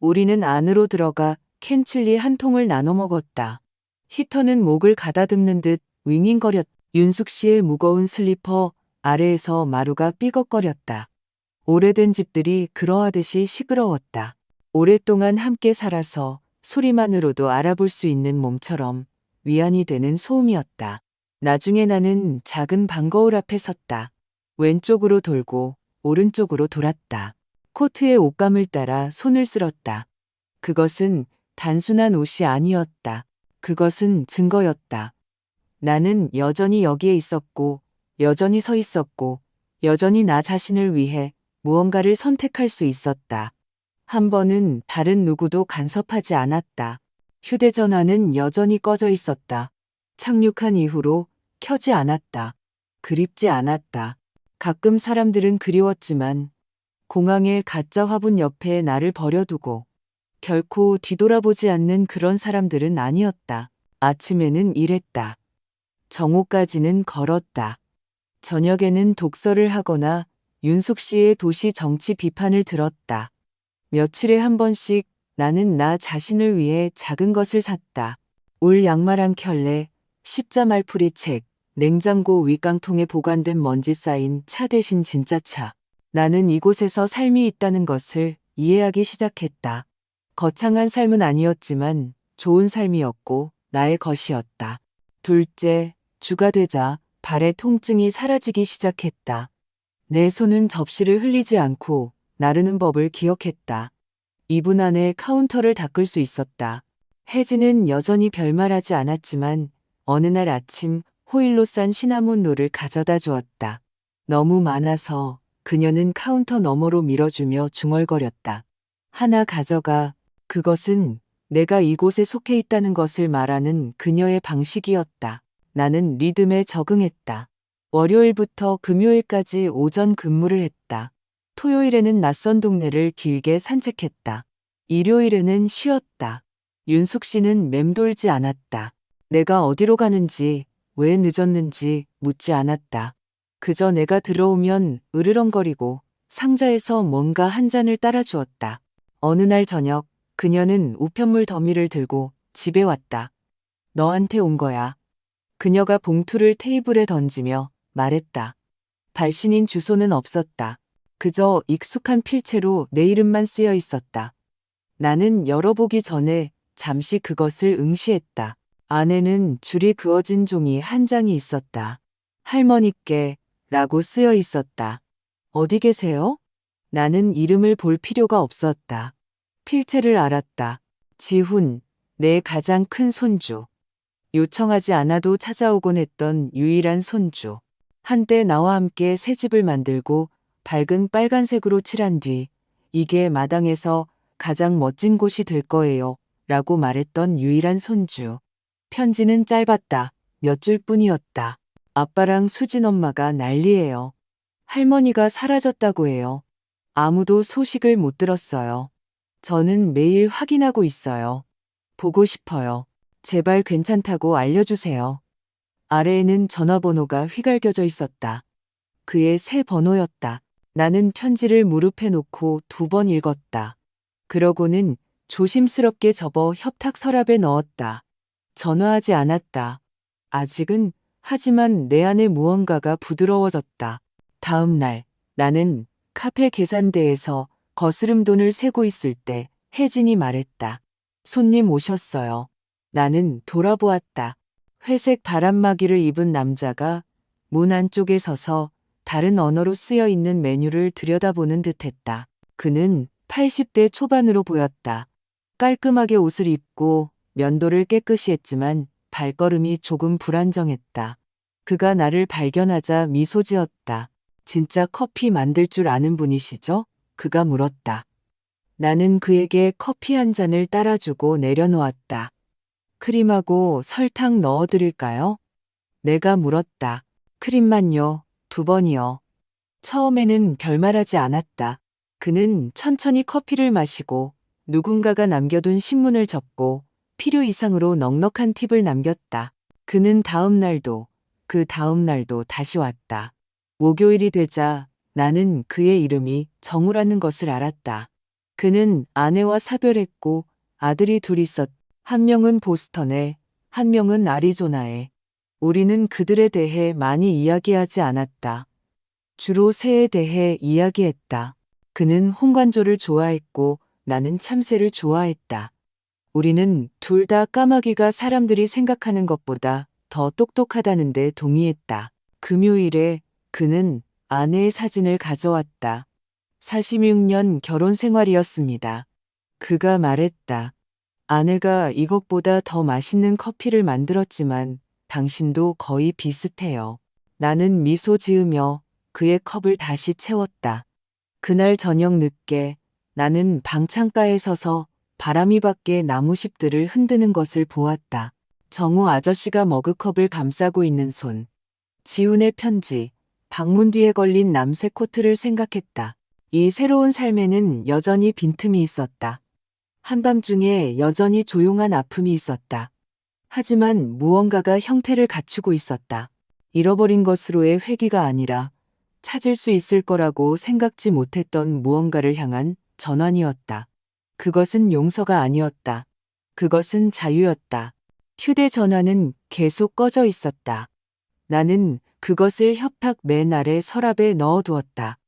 우리는 안으로 들어가 캔칠리 한 통을 나눠 먹었다. 히터는 목을 가다듬는 듯 윙윙거렸다. 윤숙 씨의 무거운 슬리퍼 아래에서 마루가 삐걱거렸다. 오래된 집들이 그러하듯이 시끄러웠다. 오랫동안 함께 살아서 소리만으로도 알아볼 수 있는 몸처럼 위안이 되는 소음이었다. 나중에 나는 작은 방 거울 앞에 섰다. 왼쪽으로 돌고 오른쪽으로 돌았다. 코트의 옷감을 따라 손을 쓸었다. 그것은 단순한 옷이 아니었다. 그것은 증거였다. 나는 여전히 여기에 있었고, 여전히 서 있었고, 여전히 나 자신을 위해 무언가를 선택할 수 있었다. 한 번은 다른 누구도 간섭하지 않았다. 휴대전화는 여전히 꺼져 있었다. 착륙한 이후로 켜지 않았다. 그립지 않았다. 가끔 사람들은 그리웠지만 공항의 가짜 화분 옆에 나를 버려두고 결코 뒤돌아보지 않는 그런 사람들은 아니었다. 아침에는 일했다. 정오까지는 걸었다. 저녁에는 독서를 하거나 윤숙 씨의 도시 정치 비판을 들었다. 며칠에 한 번씩 나는 나 자신을 위해 작은 것을 샀다. 울 양말 한 켤레, 십자 말풀이 책, 냉장고 윗깡통에 보관된 먼지 쌓인 차 대신 진짜 차. 나는 이곳에서 삶이 있다는 것을 이해하기 시작했다. 거창한 삶은 아니었지만 좋은 삶이었고 나의 것이었다. 둘째, 주가 되자 발의 통증이 사라지기 시작했다. 내 손은 접시를 흘리지 않고 나르는 법을 기억했다. 2분 안에 카운터를 닦을 수 있었다. 혜진은 여전히 별말하지 않았지만 어느 날 아침 호일로 싼 시나몬롤을 가져다 주었다. 너무 많아서 그녀는 카운터 너머로 밀어주며 중얼거렸다. 하나 가져가. 그것은 내가 이곳에 속해 있다는 것을 말하는 그녀의 방식이었다. 나는 리듬에 적응했다. 월요일부터 금요일까지 오전 근무를 했다. 토요일에는 낯선 동네를 길게 산책했다. 일요일에는 쉬었다. 윤숙 씨는 맴돌지 않았다. 내가 어디로 가는지, 왜 늦었는지 묻지 않았다. 그저 내가 들어오면 으르렁거리고 상자에서 뭔가 한 잔을 따라주었다. 어느 날 저녁 그녀는 우편물 더미를 들고 집에 왔다. 너한테 온 거야. 그녀가 봉투를 테이블에 던지며 말했다. 발신인 주소는 없었다. 그저 익숙한 필체로 내 이름만 쓰여 있었다. 나는 열어보기 전에 잠시 그것을 응시했다. 안에는 줄이 그어진 종이 한 장이 있었다. 할머니께 라고 쓰여 있었다. 어디 계세요? 나는 이름을 볼 필요가 없었다. 필체를 알았다. 지훈, 내 가장 큰 손주. 요청하지 않아도 찾아오곤 했던 유일한 손주. 한때 나와 함께 새 집을 만들고 밝은 빨간색으로 칠한 뒤 이게 마당에서 가장 멋진 곳이 될 거예요 라고 말했던 유일한 손주. 편지는 짧았다. 몇 줄뿐이었다. 아빠랑 수진 엄마가 난리예요. 할머니가 사라졌다고 해요. 아무도 소식을 못 들었어요. 저는 매일 확인하고 있어요. 보고 싶어요. 제발 괜찮다고 알려주세요. 아래에는 전화번호가 휘갈겨져 있었다. 그의 새 번호였다. 나는 편지를 무릎에 놓고 2번 읽었다. 그러고는 조심스럽게 접어 협탁 서랍에 넣었다. 전화하지 않았다. 아직은 하지만 내 안에 무언가가 부드러워졌다. 다음 날 나는 카페 계산대에서 거스름 돈을 세고 있을 때 혜진이 말했다. 손님 오셨어요. 나는 돌아보았다. 회색 바람막이를 입은 남자가 문 안쪽에 서서 다른 언어로 쓰여 있는 메뉴를 들여다보는 듯했다. 그는 80대 초반으로 보였다. 깔끔하게 옷을 입고 면도를 깨끗이 했지만 발걸음이 조금 불안정했다. 그가 나를 발견하자 미소 지었다. 진짜 커피 만들 줄 아는 분이시죠? 그가 물었다. 나는 그에게 커피 한 잔을 따라주고 내려놓았다. 크림하고 설탕 넣어드릴까요? 내가 물었다. 크림만요. 2번이요. 처음에는 별말하지 않았다. 그는 천천히 커피를 마시고 누군가가 남겨둔 신문을 접고 필요 이상으로 넉넉한 팁을 남겼다. 그는 다음 날도 그 다음 날도 다시 왔다. 목요일이 되자 나는 그의 이름이 정우라는 것을 알았다. 그는 아내와 사별했고 아들이 둘 있었. 한 명은 보스턴에, 한 명은 아리조나에. 우리는 그들에 대해 많이 이야기하지 않았다. 주로 새에 대해 이야기했다. 그는 홍관조를 좋아했고 나는 참새를 좋아했다. 우리는 둘 다 까마귀가 사람들이 생각하는 것보다 더 똑똑하다는데 동의했다. 금요일에 그는 아내의 사진을 가져왔다. 46년 결혼 생활이었습니다. 그가 말했다. 아내가 이것보다 더 맛있는 커피를 만들었지만 당신도 거의 비슷해요. 나는 미소 지으며 그의 컵을 다시 채웠다. 그날 저녁 늦게 나는 방창가에 서서 바람이 밖에 나무십들을 흔드는 것을 보았다. 정우 아저씨가 머그컵을 감싸고 있는 손. 지훈의 편지, 방문 뒤에 걸린 남색 코트를 생각했다. 이 새로운 삶에는 여전히 빈틈이 있었다. 한밤중에 여전히 조용한 아픔이 있었다. 하지만 무언가가 형태를 갖추고 있었다. 잃어버린 것으로의 회귀가 아니라 찾을 수 있을 거라고 생각지 못했던 무언가를 향한 전환이었다. 그것은 용서가 아니었다. 그것은 자유였다. 휴대전화는 계속 꺼져 있었다. 나는 그것을 협탁 맨 아래 서랍에 넣어두었다.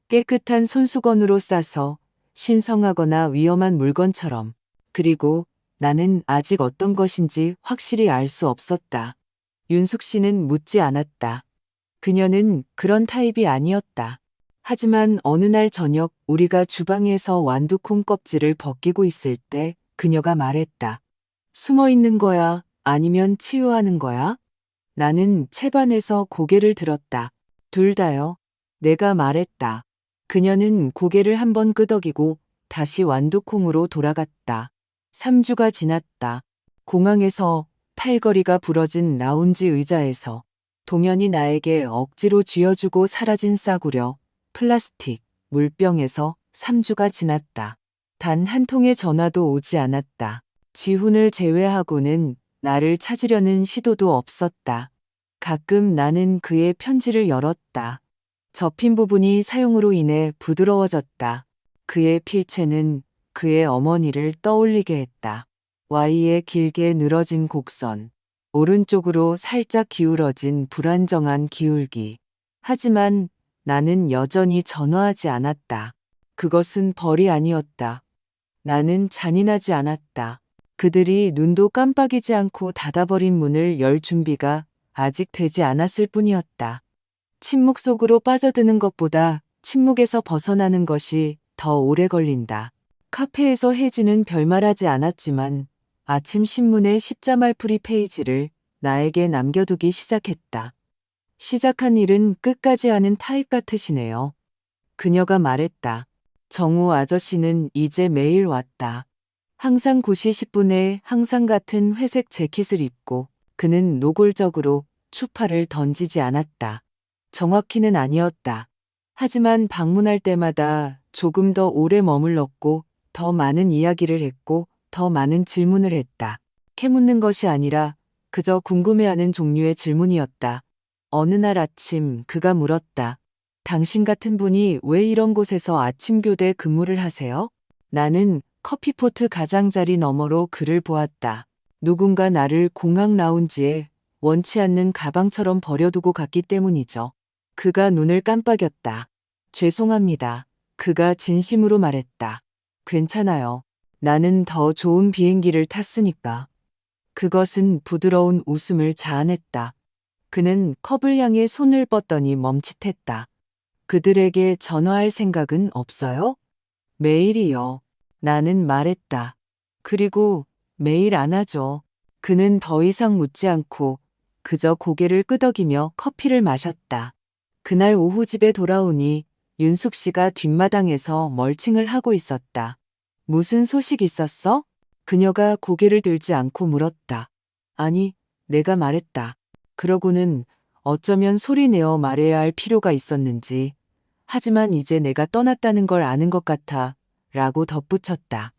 깨끗한 손수건으로 싸서 신성하거나 위험한 물건처럼. 그리고 나는 아직 어떤 것인지 확실히 알 수 없었다. 윤숙 씨는 묻지 않았다. 그녀는 그런 타입이 아니었다. 하지만 어느 날 저녁 우리가 주방에서 완두콩 껍질을 벗기고 있을 때 그녀가 말했다. 숨어 있는 거야? 아니면 치유하는 거야? 나는 채반에서 고개를 들었다. 둘 다요. 내가 말했다. 그녀는 고개를 한번 끄덕이고 다시 완두콩으로 돌아갔다. 3주가 지났다. 공항에서 팔걸이가 부러진 라운지 의자에서 동현이 나에게 억지로 쥐어주고 사라진 싸구려, 플라스틱, 물병에서 3주가 지났다. 단 한 통의 전화도 오지 않았다. 지훈을 제외하고는 나를 찾으려는 시도도 없었다. 가끔 나는 그의 편지를 열었다. 접힌 부분이 사용으로 인해 부드러워졌다. 그의 필체는 그의 어머니를 떠올리게 했다. Y의 길게 늘어진 곡선, 오른쪽으로 살짝 기울어진 불안정한 기울기. 하지만 나는 여전히 전화하지 않았다. 그것은 벌이 아니었다. 나는 잔인하지 않았다. 그들이 눈도 깜빡이지 않고 닫아버린 문을 열 준비가 아직 되지 않았을 뿐이었다. 침묵 속으로 빠져드는 것보다 침묵에서 벗어나는 것이 더 오래 걸린다. 카페에서 혜진은 별말하지 않았지만 아침 신문의 십자말풀이 페이지를 나에게 남겨두기 시작했다. 시작한 일은 끝까지 하는 타입 같으시네요. 그녀가 말했다. 정우 아저씨는 이제 매일 왔다. 항상 9시 10분에 항상 같은 회색 재킷을 입고 그는 노골적으로 추파를 던지지 않았다. 정확히는 아니었다. 하지만 방문할 때마다 조금 더 오래 머물렀고 더 많은 이야기를 했고 더 많은 질문을 했다. 캐묻는 것이 아니라 그저 궁금해하는 종류의 질문이었다. 어느 날 아침 그가 물었다. 당신 같은 분이 왜 이런 곳에서 아침 교대 근무를 하세요? 나는 커피포트 가장자리 너머로 그를 보았다. 누군가 나를 공항 라운지에 원치 않는 가방처럼 버려두고 갔기 때문이죠. 그가 눈을 깜빡였다. 죄송합니다. 그가 진심으로 말했다. 괜찮아요. 나는 더 좋은 비행기를 탔으니까. 그것은 부드러운 웃음을 자아냈다. 그는 컵을 향해 손을 뻗더니 멈칫했다. 그들에게 전화할 생각은 없어요? 매일이요. 나는 말했다. 그리고 매일 안 하죠. 그는 더 이상 묻지 않고 그저 고개를 끄덕이며 커피를 마셨다. 그날 오후 집에 돌아오니 윤숙 씨가 뒷마당에서 멀칭을 하고 있었다. 무슨 소식 있었어? 그녀가 고개를 들지 않고 물었다. 아니, 내가 말했다. 그러고는 어쩌면 소리내어 말해야 할 필요가 있었는지. 하지만 이제 내가 떠났다는 걸 아는 것 같아. 라고 덧붙였다.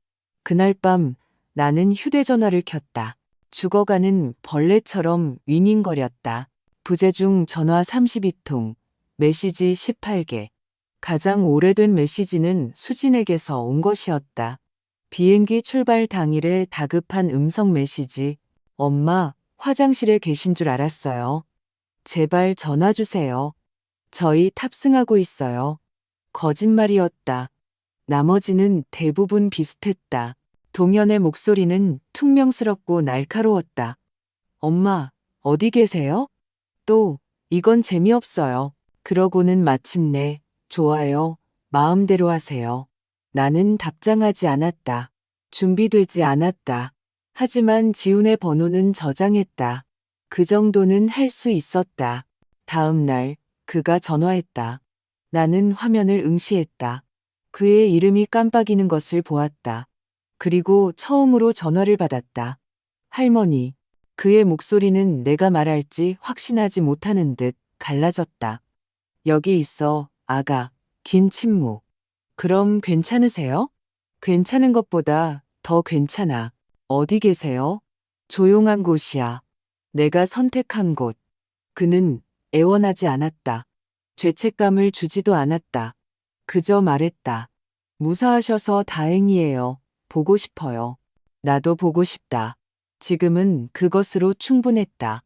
그날 밤 나는 휴대전화를 켰다. 죽어가는 벌레처럼 윙윙거렸다. 부재중 전화 32통, 메시지 18개. 가장 오래된 메시지는 수진에게서 온 것이었다. 비행기 출발 당일에 다급한 음성 메시지. 엄마, 화장실에 계신 줄 알았어요. 제발 전화 주세요. 저희 탑승하고 있어요. 거짓말이었다. 나머지는 대부분 비슷했다. 동현의 목소리는 퉁명스럽고 날카로웠다. 엄마, 어디 계세요? 또, 이건 재미없어요. 그러고는 마침내, 좋아요, 마음대로 하세요. 나는 답장하지 않았다. 준비되지 않았다. 하지만 지훈의 번호는 저장했다. 그 정도는 할 수 있었다. 다음 날, 그가 전화했다. 나는 화면을 응시했다. 그의 이름이 깜빡이는 것을 보았다. 그리고 처음으로 전화를 받았다. 할머니. 그의 목소리는 내가 말할지 확신하지 못하는 듯 갈라졌다. 여기 있어, 아가. 긴 침묵. 그럼 괜찮으세요? 괜찮은 것보다 더 괜찮아. 어디 계세요? 조용한 곳이야. 내가 선택한 곳. 그는 애원하지 않았다. 죄책감을 주지도 않았다. 그저 말했다. 무사하셔서 다행이에요. 보고 싶어요. 나도 보고 싶다. 지금은 그것으로 충분했다.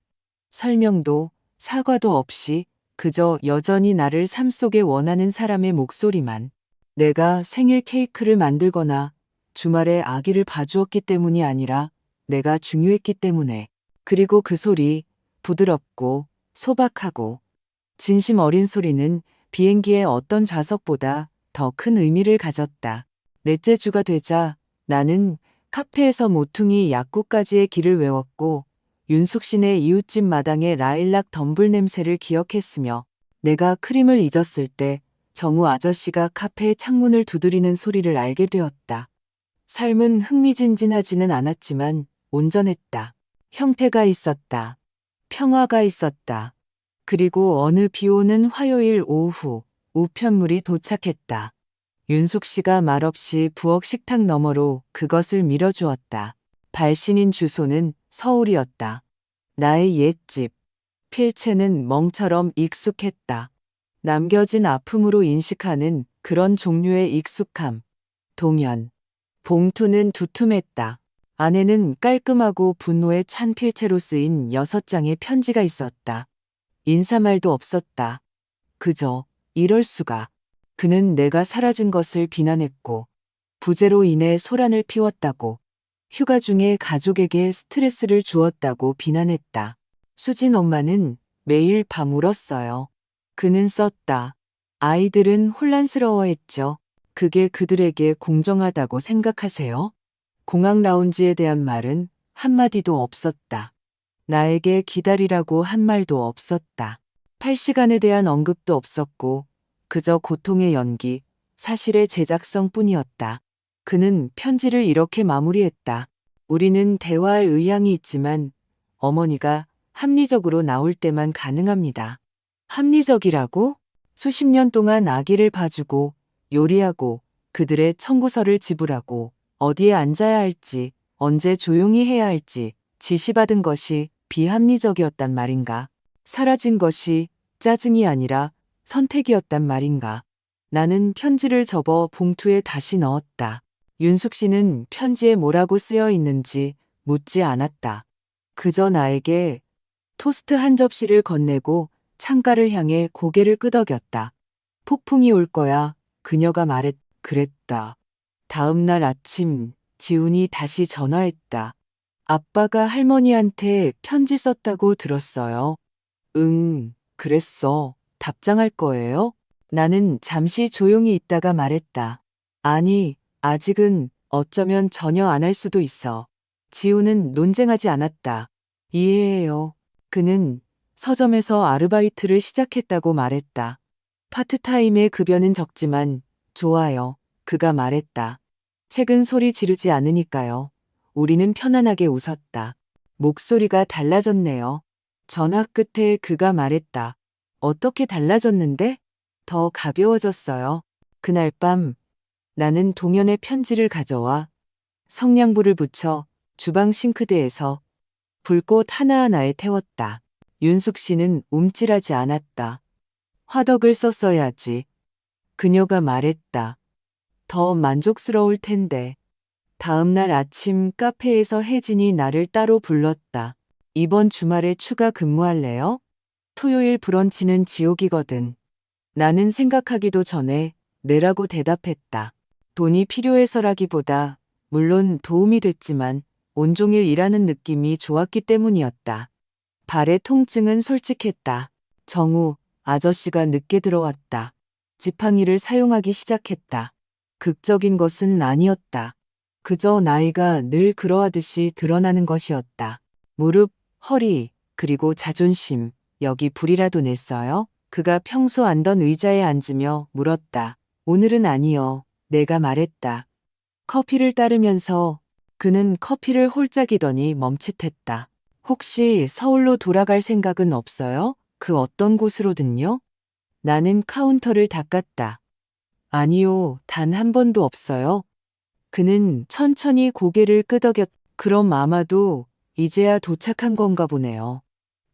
설명도 사과도 없이 그저 여전히 나를 삶 속에 원하는 사람의 목소리만. 내가 생일 케이크를 만들거나 주말에 아기를 봐주었기 때문이 아니라 내가 중요했기 때문에. 그리고 그 소리, 부드럽고 소박하고 진심 어린 소리는 비행기의 어떤 좌석보다 더 큰 의미를 가졌다. 넷째 주가 되자 나는 카페에서 모퉁이 약국까지의 길을 외웠고 윤숙신의 이웃집 마당의 라일락 덤불 냄새를 기억했으며 내가 크림을 잊었을 때 정우 아저씨가 카페의 창문을 두드리는 소리를 알게 되었다. 삶은 흥미진진하지는 않았지만 온전했다. 형태가 있었다. 평화가 있었다. 그리고 어느 비오는 화요일 오후 우편물이 도착했다. 윤숙 씨가 말없이 부엌 식탁 너머로 그것을 밀어주었다. 발신인 주소는 서울이었다. 나의 옛집. 필체는 멍처럼 익숙했다. 남겨진 아픔으로 인식하는 그런 종류의 익숙함. 동현. 봉투는 두툼했다. 안에는 깔끔하고 분노에 찬 필체로 쓰인 6장의 편지가 있었다. 인사말도 없었다. 그저 이럴 수가. 그는 내가 사라진 것을 비난했고 부재로 인해 소란을 피웠다고 휴가 중에 가족에게 스트레스를 주었다고 비난했다. 수진 엄마는 매일 밤 울었어요. 그는 썼다. 아이들은 혼란스러워했죠. 그게 그들에게 공정하다고 생각하세요? 공항 라운지에 대한 말은 한마디도 없었다. 나에게 기다리라고 한 말도 없었다. 8시간에 대한 언급도 없었고 그저 고통의 연기, 사실의 제작성 뿐이었다. 그는 편지를 이렇게 마무리했다. 우리는 대화할 의향이 있지만 어머니가 합리적으로 나올 때만 가능합니다. 합리적이라고? 수십 년 동안 아기를 봐주고 요리하고 그들의 청구서를 지불하고 어디에 앉아야 할지 언제 조용히 해야 할지 지시받은 것이 비합리적이었단 말인가? 사라진 것이 짜증이 아니라 선택이었단 말인가? 나는 편지를 접어 봉투에 다시 넣었다. 윤숙 씨는 편지에 뭐라고 쓰여 있는지 묻지 않았다. 그저 나에게 토스트 한 접시를 건네고 창가를 향해 고개를 끄덕였다. 폭풍이 올 거야. 그녀가 그랬다. 다음 날 아침 지훈이 다시 전화했다. 아빠가 할머니한테 편지 썼다고 들었어요. 응, 그랬어. 답장할 거예요? 나는 잠시 조용히 있다가 말했다. 아니, 아직은 어쩌면 전혀 안 할 수도 있어. 지우는 논쟁하지 않았다. 이해해요. 그는 서점에서 아르바이트를 시작했다고 말했다. 파트타임의 급여는 적지만 좋아요. 그가 말했다. 책은 소리 지르지 않으니까요. 우리는 편안하게 웃었다. 목소리가 달라졌네요. 전화 끝에 그가 말했다. 어떻게 달라졌는데? 더 가벼워졌어요. 그날 밤 나는 동현의 편지를 가져와 성냥불을 붙여 주방 싱크대에서 불꽃 하나하나에 태웠다. 윤숙 씨는 움찔하지 않았다. 화덕을 썼어야지. 그녀가 말했다. 더 만족스러울 텐데. 다음 날 아침 카페에서 혜진이 나를 따로 불렀다. 이번 주말에 추가 근무할래요? 토요일 브런치는 지옥이거든. 나는 생각하기도 전에 내라고 대답했다. 돈이 필요해서라기보다 물론 도움이 됐지만 온종일 일하는 느낌이 좋았기 때문이었다. 발의 통증은 솔직했다. 정우 아저씨가 늦게 들어왔다. 지팡이를 사용하기 시작했다. 극적인 것은 아니었다. 그저 나이가 늘 그러하듯이 드러나는 것이었다. 무릎, 허리, 그리고 자존심, 여기 불이라도 냈어요? 그가 평소 앉던 의자에 앉으며 물었다. 오늘은 아니요. 내가 말했다. 커피를 따르면서 그는 커피를 홀짝이더니 멈칫했다. 혹시 서울로 돌아갈 생각은 없어요? 그 어떤 곳으로든요? 나는 카운터를 닦았다. 아니요, 단 한 번도 없어요. 그는 천천히 고개를 끄덕였. 그럼 아마도 이제야 도착한 건가 보네요.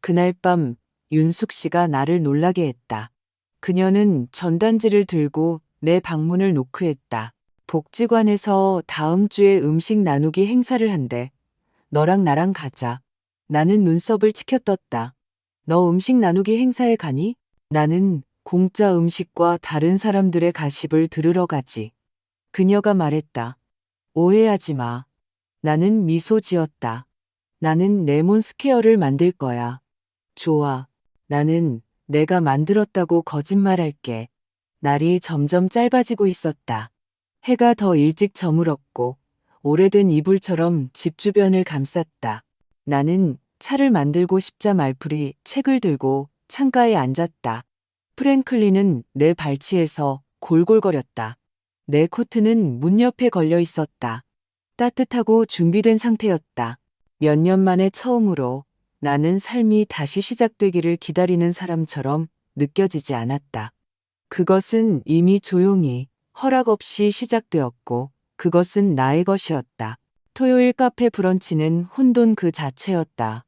그날 밤 윤숙 씨가 나를 놀라게 했다. 그녀는 전단지를 들고 내 방문을 노크했다. 복지관에서 다음 주에 음식 나누기 행사를 한대. 너랑 나랑 가자. 나는 눈썹을 치켜떴다. 너 음식 나누기 행사에 가니? 나는 공짜 음식과 다른 사람들의 가십을 들으러 가지. 그녀가 말했다. 오해하지 마. 나는 미소 지었다. 나는 레몬 스퀘어를 만들 거야. 좋아. 나는 내가 만들었다고 거짓말할게. 날이 점점 짧아지고 있었다. 해가 더 일찍 저물었고 오래된 이불처럼 집 주변을 감쌌다. 나는 차를 만들고 싶자 말풀이 책을 들고 창가에 앉았다. 프랭클린은 내 발치에서 골골거렸다. 내 코트는 문 옆에 걸려 있었다. 따뜻하고 준비된 상태였다. 몇 년 만에 처음으로 나는 삶이 다시 시작되기를 기다리는 사람처럼 느껴지지 않았다. 그것은 이미 조용히 허락 없이 시작되었고 그것은 나의 것이었다. 토요일 카페 브런치는 혼돈 그 자체였다.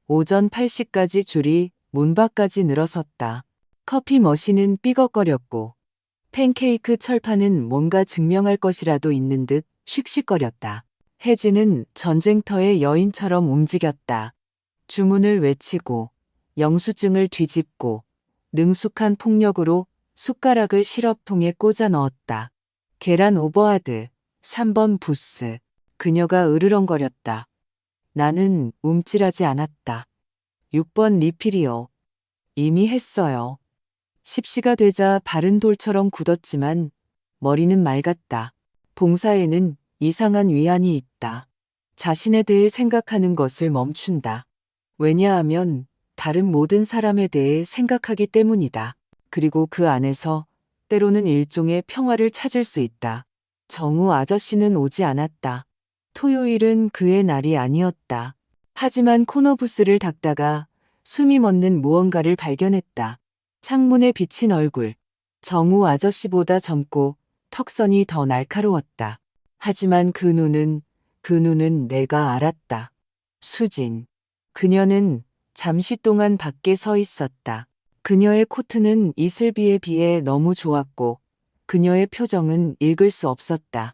오전 8시까지 줄이 문 밖까지 늘어섰다. 커피 머신은 삐걱거렸고 팬케이크 철판은 뭔가 증명할 것이라도 있는 듯 씩씩거렸다. 혜진은 전쟁터의 여인처럼 움직였다. 주문을 외치고 영수증을 뒤집고 능숙한 폭력으로 숟가락을 시럽통에 꽂아 넣었다. 계란 오버하드, 3번 부스. 그녀가 으르렁거렸다. 나는 움찔하지 않았다. 6번 리필이요. 이미 했어요. 10시가 되자 발은 돌처럼 굳었지만 머리는 맑았다. 봉사에는 이상한 위안이 있다. 자신에 대해 생각하는 것을 멈춘다. 왜냐하면 다른 모든 사람에 대해 생각하기 때문이다. 그리고 그 안에서 때로는 일종의 평화를 찾을 수 있다. 정우 아저씨는 오지 않았다. 토요일은 그의 날이 아니었다. 하지만 코너부스를 닦다가 숨이 멎는 무언가를 발견했다. 창문에 비친 얼굴. 정우 아저씨보다 젊고 턱선이 더 날카로웠다. 하지만 그 눈은 내가 알았다. 수진. 그녀는 잠시 동안 밖에 서 있었다. 그녀의 코트는 이슬비에 비해 너무 좋았고 그녀의 표정은 읽을 수 없었다.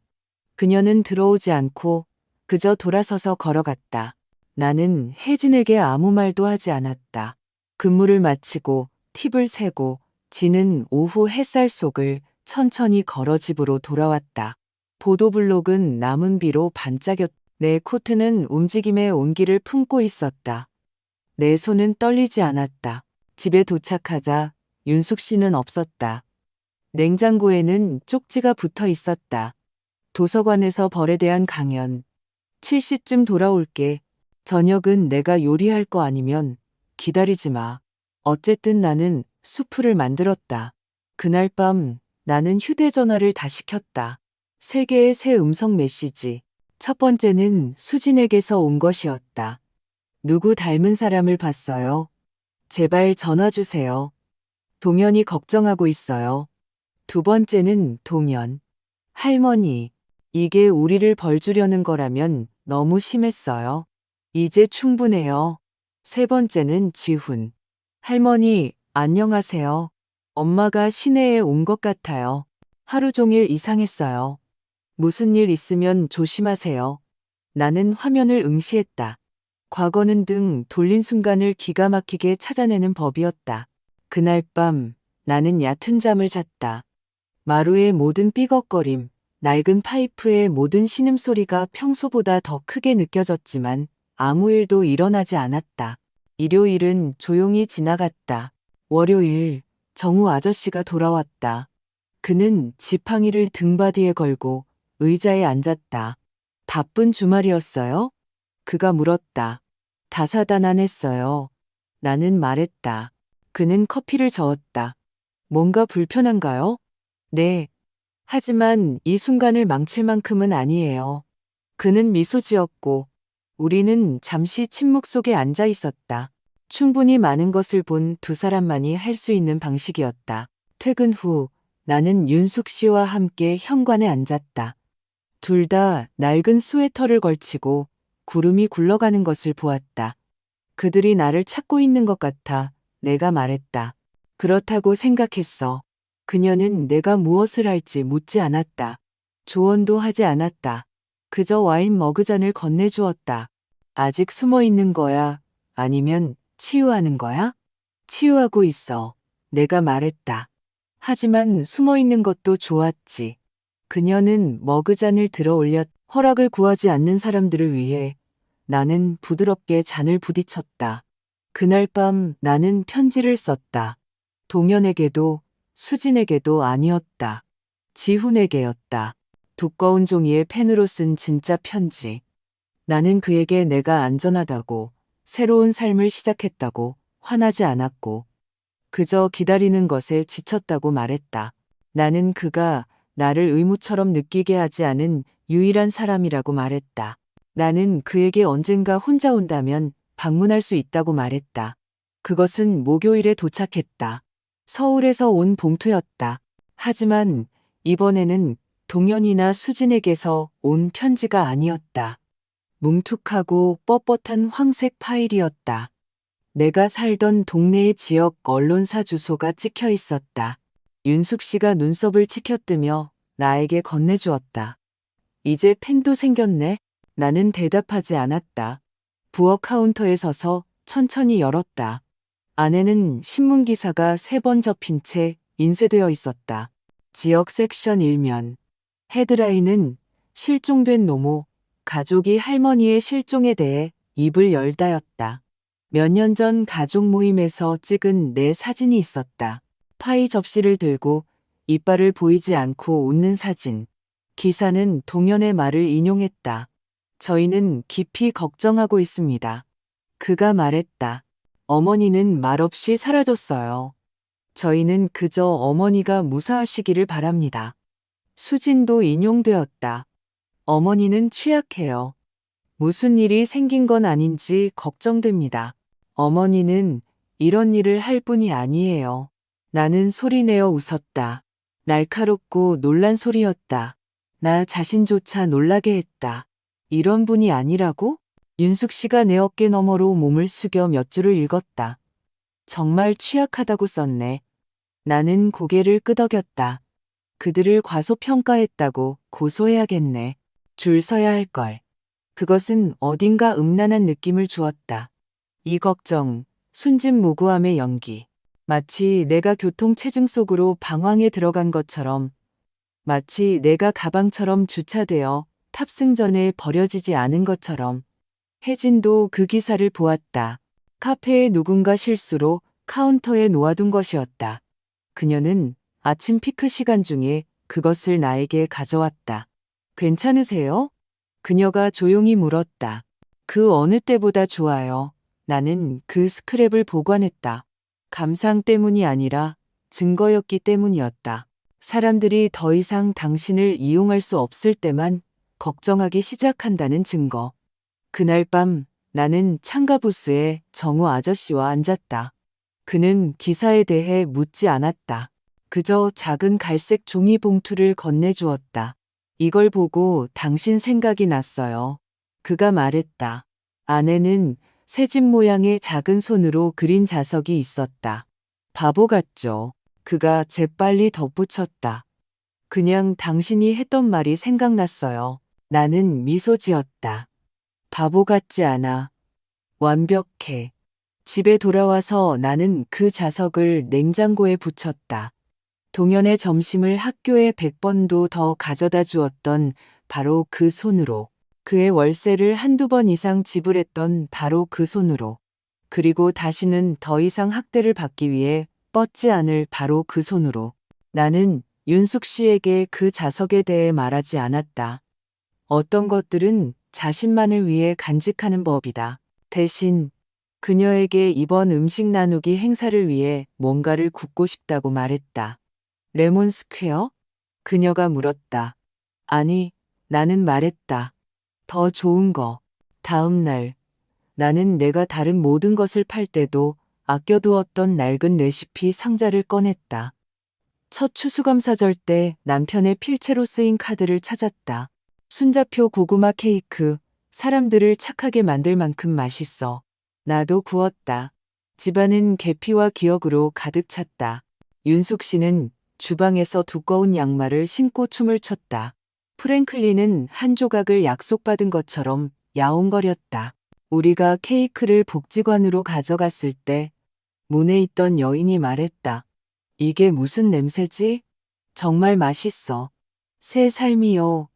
그녀는 들어오지 않고 그저 돌아서서 걸어갔다. 나는 혜진에게 아무 말도 하지 않았다. 근무를 마치고 팁을 세고 지는 오후 햇살 속을 천천히 걸어 집으로 돌아왔다. 보도블록은 남은 비로 반짝였. 내 코트는 움직임의 온기를 품고 있었다. 내 손은 떨리지 않았다. 집에 도착하자 윤숙 씨는 없었다. 냉장고에는 쪽지가 붙어 있었다. 도서관에서 벌에 대한 강연. 7시쯤 돌아올게. 저녁은 내가 요리할 거 아니면 기다리지 마. 어쨌든 나는 수프를 만들었다. 그날 밤 나는 휴대전화를 다시 켰다. 3개의 새 음성 메시지. 첫 번째는 수진에게서 온 것이었다. 누구 닮은 사람을 봤어요? 제발 전화 주세요. 동현이 걱정하고 있어요. 두 번째는 동현. 할머니, 이게 우리를 벌주려는 거라면 너무 심했어요. 이제 충분해요. 세 번째는 지훈. 할머니, 안녕하세요. 엄마가 시내에 온 것 같아요. 하루 종일 이상했어요. 무슨 일 있으면 조심하세요. 나는 화면을 응시했다. 과거는 등 돌린 순간을 기가 막히게 찾아내는 법이었다. 그날 밤 나는 얕은 잠을 잤다. 마루의 모든 삐걱거림, 낡은 파이프의 모든 신음소리가 평소보다 더 크게 느껴졌지만 아무 일도 일어나지 않았다. 일요일은 조용히 지나갔다. 월요일, 정우 아저씨가 돌아왔다. 그는 지팡이를 등받이에 걸고 의자에 앉았다. 바쁜 주말이었어요? 그가 물었다. 다사다난했어요. 나는 말했다. 그는 커피를 저었다. 뭔가 불편한가요? 네. 하지만 이 순간을 망칠 만큼은 아니에요. 그는 미소 지었고 우리는 잠시 침묵 속에 앉아 있었다. 충분히 많은 것을 본 두 사람만이 할 수 있는 방식이었다. 퇴근 후 나는 윤숙 씨와 함께 현관에 앉았다. 둘 다 낡은 스웨터를 걸치고 구름이 굴러가는 것을 보았다. 그들이 나를 찾고 있는 것 같아 내가 말했다. 그렇다고 생각했어. 그녀는 내가 무엇을 할지 묻지 않았다. 조언도 하지 않았다. 그저 와인 머그잔을 건네주었다. 아직 숨어 있는 거야? 아니면 치유하는 거야? 치유하고 있어. 내가 말했다. 하지만 숨어 있는 것도 좋았지. 그녀는 머그잔을 들어 올렸. 허락을 구하지 않는 사람들을 위해 나는 부드럽게 잔을 부딪혔다. 그날 밤 나는 편지를 썼다. 동현에게도 수진에게도 아니었다. 지훈에게였다. 두꺼운 종이에 펜으로 쓴 진짜 편지. 나는 그에게 내가 안전하다고, 새로운 삶을 시작했다고, 화나지 않았고, 그저 기다리는 것에 지쳤다고 말했다. 나는 그가 나를 의무처럼 느끼게 하지 않은 유일한 사람이라고 말했다. 나는 그에게 언젠가 혼자 온다면 방문할 수 있다고 말했다. 그것은 목요일에 도착했다. 서울에서 온 봉투였다. 하지만 이번에는 동현이나 수진에게서 온 편지가 아니었다. 뭉툭하고 뻣뻣한 황색 파일이었다. 내가 살던 동네의 지역 언론사 주소가 찍혀 있었다. 윤숙 씨가 눈썹을 치켜뜨며 나에게 건네주었다. 이제 펜도 생겼네. 나는 대답하지 않았다. 부엌 카운터에 서서 천천히 열었다. 안에는 신문 기사가 3번 접힌 채 인쇄되어 있었다. 지역 섹션 1면. 헤드라인은 실종된 노모, 가족이 할머니의 실종에 대해 입을 열다였다. 몇 년 전 가족 모임에서 찍은 내 사진이 있었다. 파이 접시를 들고 이빨을 보이지 않고 웃는 사진. 기사는 동현의 말을 인용했다. 저희는 깊이 걱정하고 있습니다. 그가 말했다. 어머니는 말없이 사라졌어요. 저희는 그저 어머니가 무사하시기를 바랍니다. 수진도 인용되었다. 어머니는 취약해요. 무슨 일이 생긴 건 아닌지 걱정됩니다. 어머니는 이런 일을 할 뿐이 아니에요. 나는 소리내어 웃었다. 날카롭고 놀란 소리였다. 나 자신조차 놀라게 했다. 이런 분이 아니라고? 윤숙 씨가 내 어깨 너머로 몸을 숙여 몇 줄을 읽었다. 정말 취약하다고 썼네. 나는 고개를 끄덕였다. 그들을 과소평가했다고 고소해야겠네. 줄 서야 할 걸. 그것은 어딘가 음란한 느낌을 주었다. 이 걱정, 순진무구함의 연기. 마치 내가 교통체증 속으로 방황에 들어간 것처럼, 마치 내가 가방처럼 주차되어 탑승 전에 버려지지 않은 것처럼. 혜진도 그 기사를 보았다. 카페에 누군가 실수로 카운터에 놓아둔 것이었다. 그녀는 아침 피크 시간 중에 그것을 나에게 가져왔다. 괜찮으세요? 그녀가 조용히 물었다. 그 어느 때보다 좋아요. 나는 그 스크랩을 보관했다. 감상 때문이 아니라 증거였기 때문이었다. 사람들이 더 이상 당신을 이용할 수 없을 때만 걱정하기 시작한다는 증거. 그날 밤 나는 창가 부스에 정우 아저씨와 앉았다. 그는 기사에 대해 묻지 않았다. 그저 작은 갈색 종이 봉투를 건네주었다. 이걸 보고 당신 생각이 났어요. 그가 말했다. 안에는 새집 모양의 작은 손으로 그린 자석이 있었다. 바보 같죠. 그가 재빨리 덧붙였다. 그냥 당신이 했던 말이 생각났어요. 나는 미소 지었다. 바보 같지 않아. 완벽해. 집에 돌아와서 나는 그 자석을 냉장고에 붙였다. 동현의 점심을 학교에 100번도 더 가져다 주었던 바로 그 손으로. 그의 월세를 한두 번 이상 지불했던 바로 그 손으로. 그리고 다시는 더 이상 학대를 받기 위해 뻗지 않을 바로 그 손으로. 나는 윤숙 씨에게 그 자석에 대해 말하지 않았다. 어떤 것들은 자신만을 위해 간직하는 법이다. 대신 그녀에게 이번 음식 나누기 행사를 위해 뭔가를 굽고 싶다고 말했다. 레몬 스퀘어? 그녀가 물었다. 아니, 나는 말했다. 더 좋은 거. 다음 날, 나는 내가 다른 모든 것을 팔 때도 아껴두었던 낡은 레시피 상자를 꺼냈다. 첫 추수감사절 때 남편의 필체로 쓰인 카드를 찾았다. 순자표 고구마 케이크, 사람들을 착하게 만들 만큼 맛있어. 나도 구웠다. 집안은 계피와 기억으로 가득 찼다. 윤숙 씨는 주방에서 두꺼운 양말을 신고 춤을 췄다. 프랭클린은 한 조각을 약속받은 것처럼 야옹거렸다. 우리가 케이크를 복지관으로 가져갔을 때 문에 있던 여인이 말했다. 이게 무슨 냄새지? 정말 맛있어. 새 삶이요.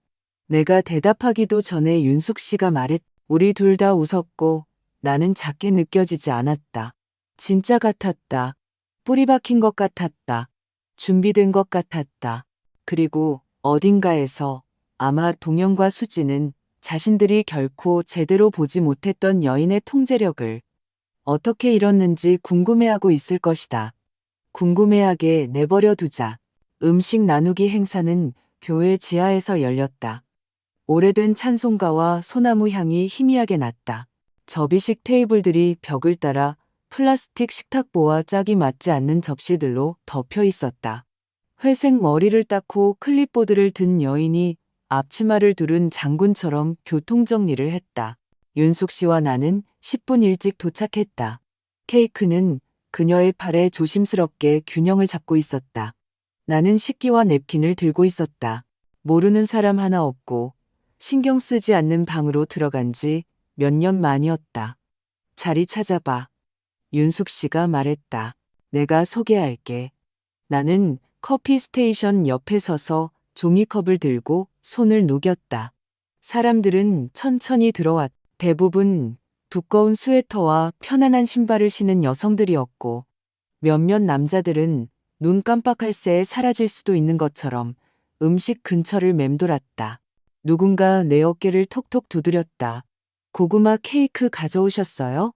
내가 대답하기도 전에 윤숙 씨가 말했. 우리 둘 다 웃었고 나는 작게 느껴지지 않았다. 진짜 같았다. 뿌리 박힌 것 같았다. 준비된 것 같았다. 그리고 어딘가에서 아마 동현과 수지는 자신들이 결코 제대로 보지 못했던 여인의 통제력을 어떻게 잃었는지 궁금해하고 있을 것이다. 궁금해하게 내버려 두자. 음식 나누기 행사는 교회 지하에서 열렸다. 오래된 찬송가와 소나무 향이 희미하게 났다. 접이식 테이블들이 벽을 따라 플라스틱 식탁보와 짝이 맞지 않는 접시들로 덮여 있었다. 회색 머리를 닦고 클립보드를 든 여인이 앞치마를 두른 장군처럼 교통정리를 했다. 윤숙 씨와 나는 10분 일찍 도착했다. 케이크는 그녀의 팔에 조심스럽게 균형을 잡고 있었다. 나는 식기와 냅킨을 들고 있었다. 모르는 사람 하나 없고 신경 쓰지 않는 방으로 들어간 지 몇 년 만이었다. 자리 찾아봐. 윤숙 씨가 말했다. 내가 소개할게. 나는 커피 스테이션 옆에 서서 종이컵을 들고 손을 녹였다. 사람들은 천천히 들어왔. 대부분 두꺼운 스웨터와 편안한 신발을 신은 여성들이었고 몇몇 남자들은 눈 깜빡할 새에 사라질 수도 있는 것처럼 음식 근처를 맴돌았다. 누군가 내 어깨를 톡톡 두드렸다. 고구마 케이크 가져오셨어요?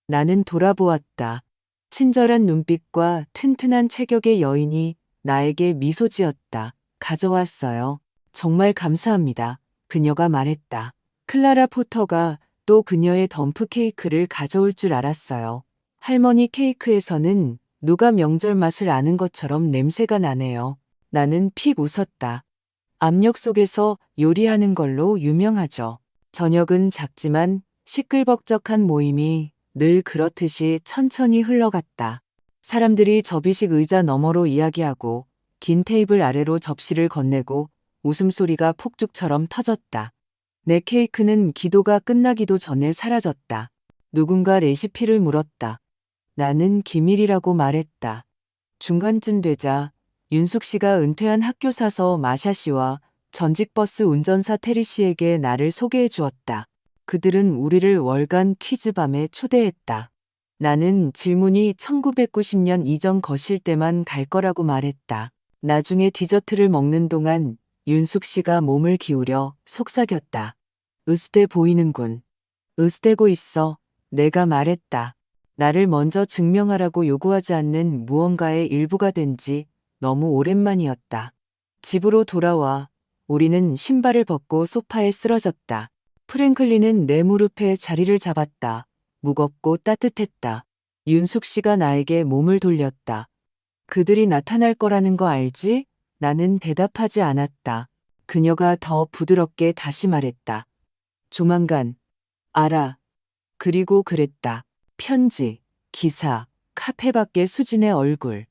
나는 돌아보았다. 친절한 눈빛과 튼튼한 체격의 여인이 나에게 미소 지었다. 가져왔어요. 정말 감사합니다. 그녀가 말했다. 클라라 포터가 또 그녀의 덤프 케이크를 가져올 줄 알았어요. 할머니 케이크에서는 누가 명절 맛을 아는 것처럼 냄새가 나네요. 나는 픽 웃었다. 압력 속에서 요리하는 걸로 유명하죠. 저녁은 작지만 시끌벅적한 모임이 늘 그렇듯이 천천히 흘러갔다. 사람들이 접이식 의자 너머로 이야기하고 긴 테이블 아래로 접시를 건네고 웃음소리가 폭죽처럼 터졌다. 내 케이크는 기도가 끝나기도 전에 사라졌다. 누군가 레시피를 물었다. 나는 기밀이라고 말했다. 중간쯤 되자 윤숙 씨가 은퇴한 학교사서 마샤 씨와 전직 버스 운전사 테리 씨에게 나를 소개해 주었다. 그들은 우리를 월간 퀴즈밤에 초대했다. 나는 질문이 1990년 이전 거실 때만 갈 거라고 말했다. 나중에 디저트를 먹는 동안 윤숙 씨가 몸을 기울여 속삭였다. 으스대 보이는군. 으스대고 있어. 내가 말했다. 나를 먼저 증명하라고 요구하지 않는 무언가의 일부가 된 지 너무 오랜만이었다. 집으로 돌아와 우리는 신발을 벗고 소파에 쓰러졌다. 프랭클린은 내 무릎에 자리를 잡았다. 무겁고 따뜻했다. 윤숙 씨가 나에게 몸을 돌렸다. 그들이 나타날 거라는 거 알지? 나는 대답하지 않았다. 그녀가 더 부드럽게 다시 말했다. 조만간. 알아. 그리고 그랬다. 편지, 기사, 카페 밖의 수진의 얼굴.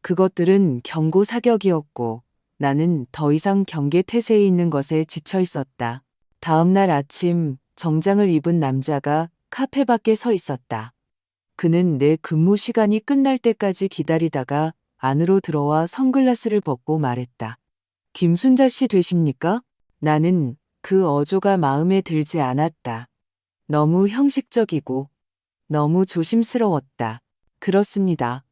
그것들은 경고 사격이었고 나는 더 이상 경계 태세에 있는 것에 지쳐 있었다. 다음 날 아침 정장을 입은 남자가 카페 밖에 서 있었다. 그는 내 근무 시간이 끝날 때까지 기다리다가 안으로 들어와 선글라스를 벗고 말했다. 김순자 씨 되십니까? 나는 그 어조가 마음에 들지 않았다. 너무 형식적이고 너무 조심스러웠다. 그렇습니다.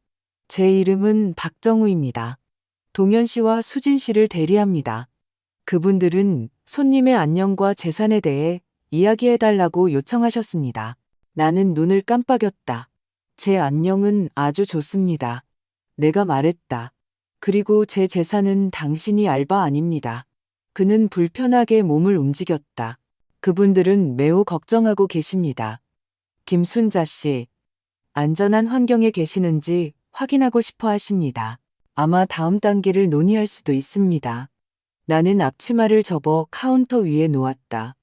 제 이름은 박정우입니다. 동현 씨와 수진 씨를 대리합니다. 그분들은 손님의 안녕과 재산에 대해 이야기해달라고 요청하셨습니다. 나는 눈을 깜빡였다. 제 안녕은 아주 좋습니다. 내가 말했다. 그리고 제 재산은 당신이 알바 아닙니다. 그는 불편하게 몸을 움직였다. 그분들은 매우 걱정하고 계십니다. 김순자 씨, 안전한 환경에 계시는지 확인하고 싶어 하십니다. 아마 다음 단계를 논의할 수도 있습니다. 나는 앞치마를 접어 카운터 위에 놓았다.